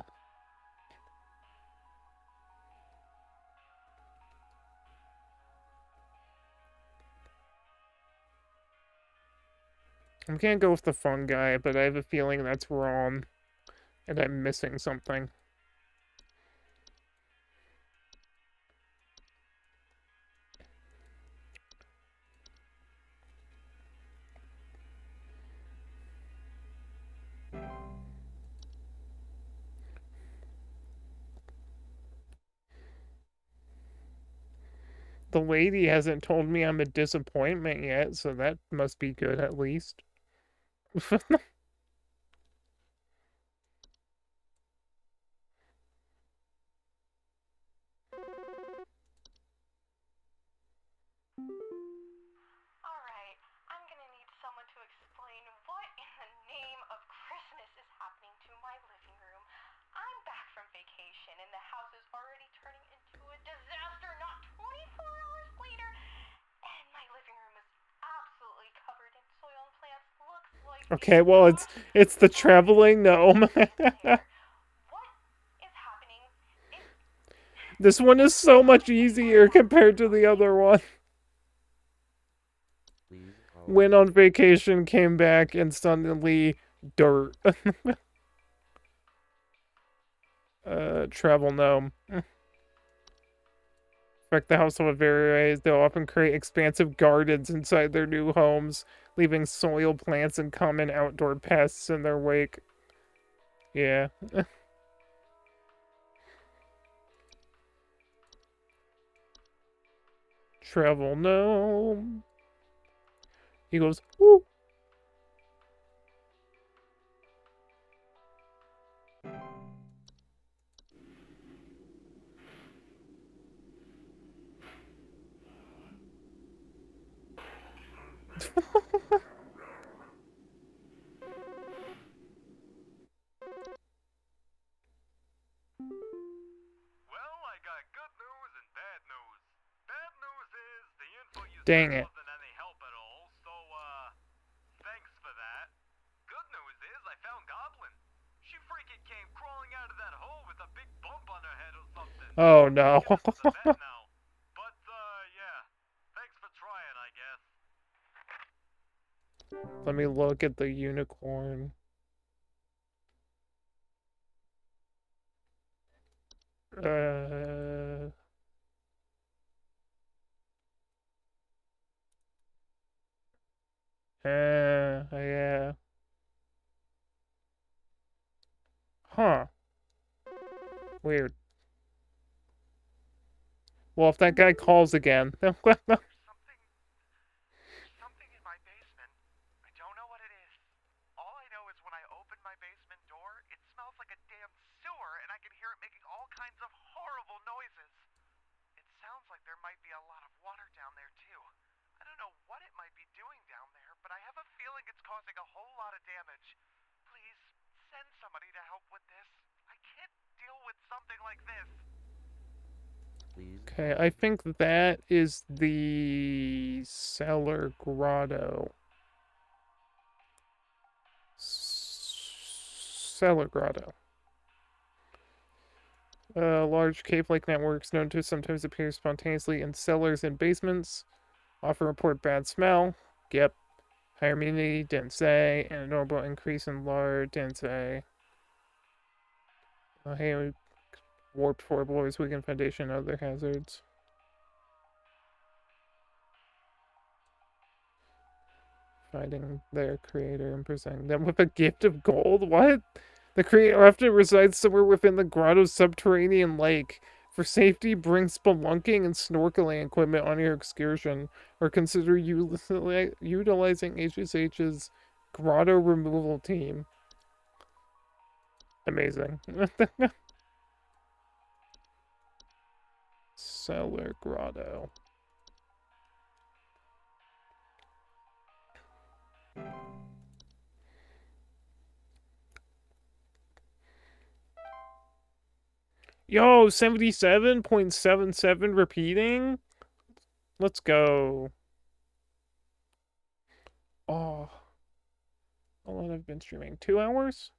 I can't go with the fungi, but I have a feeling that's wrong. And I'm missing something. the lady hasn't told me I'm a disappointment yet, so that must be good at least. Alright, I'm gonna need someone to explain what in the name of Christmas is happening to my living room. I'm back from vacation and the house is already turning into a disaster not 24 hours later, and my living room is absolutely covered in soil and plants. Looks like Okay, well, it's the traveling gnome. what is happening? This one is so much easier compared to the other one. Please hold. Went on vacation, came back, and suddenly dirt. Travel gnome. Affect the household in various ways. They'll often create expansive gardens inside their new homes, leaving soil plants and common outdoor pests in their wake. Yeah. Travel gnome. He goes, woo. Well, I got good news and bad news. Bad news is the info you Dang sent it. wasn't any help at all, so, thanks for that. Good news is I found Goblin. She freaking came crawling out of that hole with a big bump on her head or something. Oh no. Get us to the vet now. But, yeah. Thanks for trying, I guess. Let me look at the unicorn. Uh, yeah. Huh. Weird. Well, if that guy calls again. There's something in my basement. I don't know what it is. All I know is when I open my basement door, it smells like a damn sewer, and I can hear it making all kinds of horrible noises. It sounds like there might be a lot of water down there, too. I don't know what it might be doing down there, but I have a feeling it's causing a whole lot of damage. Please, send somebody to help with this. I can't deal with something like this. Please Okay, hold. I think that is the cellar grotto. Cellar grotto. Large cave-like networks known to sometimes appear spontaneously in cellars and basements. Often report bad smell. Yep. Higher humidity, didn't say. And a notable increase in lard, didn't say. Hey, warped four boys, weakened foundation, other hazards. Finding their creator and presenting them with a gift of gold? What? The creator often resides somewhere within the grotto's subterranean lake. For safety, bring spelunking and snorkeling equipment on your excursion, or consider utilizing HSH's grotto removal team. Amazing. Cellar grotto. Yo, 77.77 repeating? Let's go. Oh. How long I've been streaming? 2 hours?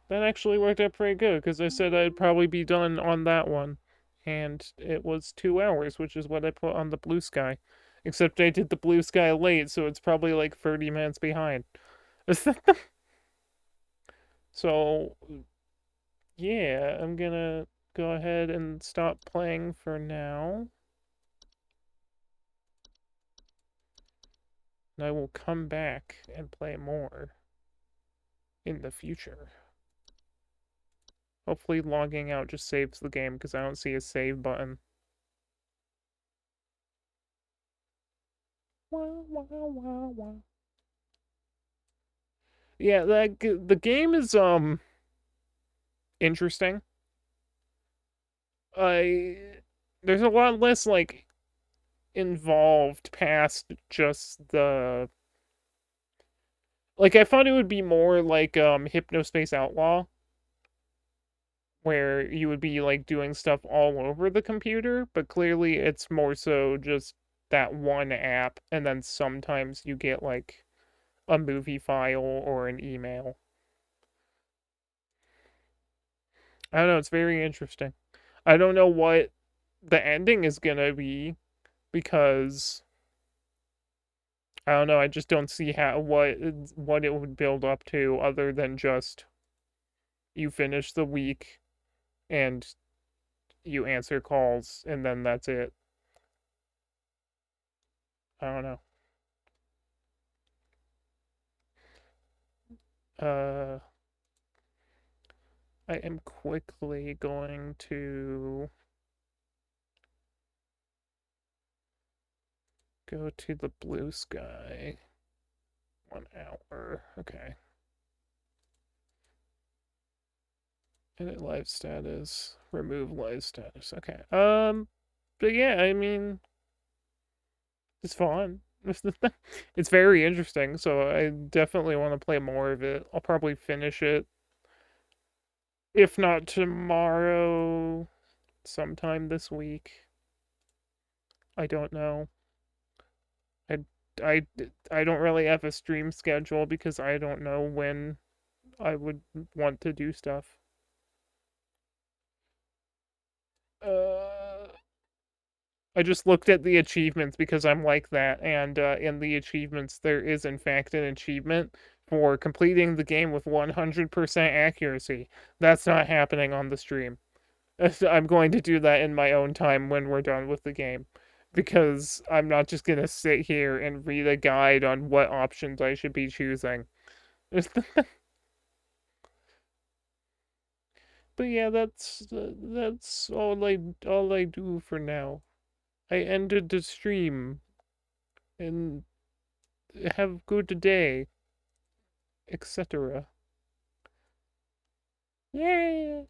That actually worked out pretty good, because I said I'd probably be done on that one. And it was 2 hours, which is what I put on the blue sky. Except I did the blue sky late, so it's probably like 30 minutes behind. So, yeah, I'm gonna go ahead and stop playing for now. And I will come back and play more in the future. Hopefully logging out just saves the game, because I don't see a save button. Wow, wow, wow, wow. Yeah, the game is, interesting. There's a lot less, like, involved past just the... Like, I thought it would be more like, Hypnospace Outlaw, where you would be, like, doing stuff all over the computer, but clearly it's more so just that one app, and then sometimes you get, like, a movie file or an email. I don't know, it's very interesting. I don't know what the ending is gonna be, because I don't know, I just don't see what it would build up to other than just you finish the week and you answer calls and then that's it. I don't know. Uh I am quickly going to go to the blue sky. 1 hour. Okay. Edit live status. Remove live status. Okay. But yeah, I mean, it's fun. It's very interesting, so I definitely want to play more of it. I'll probably finish it. If not tomorrow, sometime this week. I don't know. I, I, I don't really have a stream schedule because I don't know when I would want to do stuff. I just looked at the achievements because I'm like that, and in the achievements there is in fact an achievement for completing the game with 100% accuracy. That's not happening on the stream. I'm going to do that in my own time when we're done with the game, because I'm not just gonna sit here and read a guide on what options I should be choosing. But yeah, that's all I do for now. I ended the stream, and have good day, etc. Yay!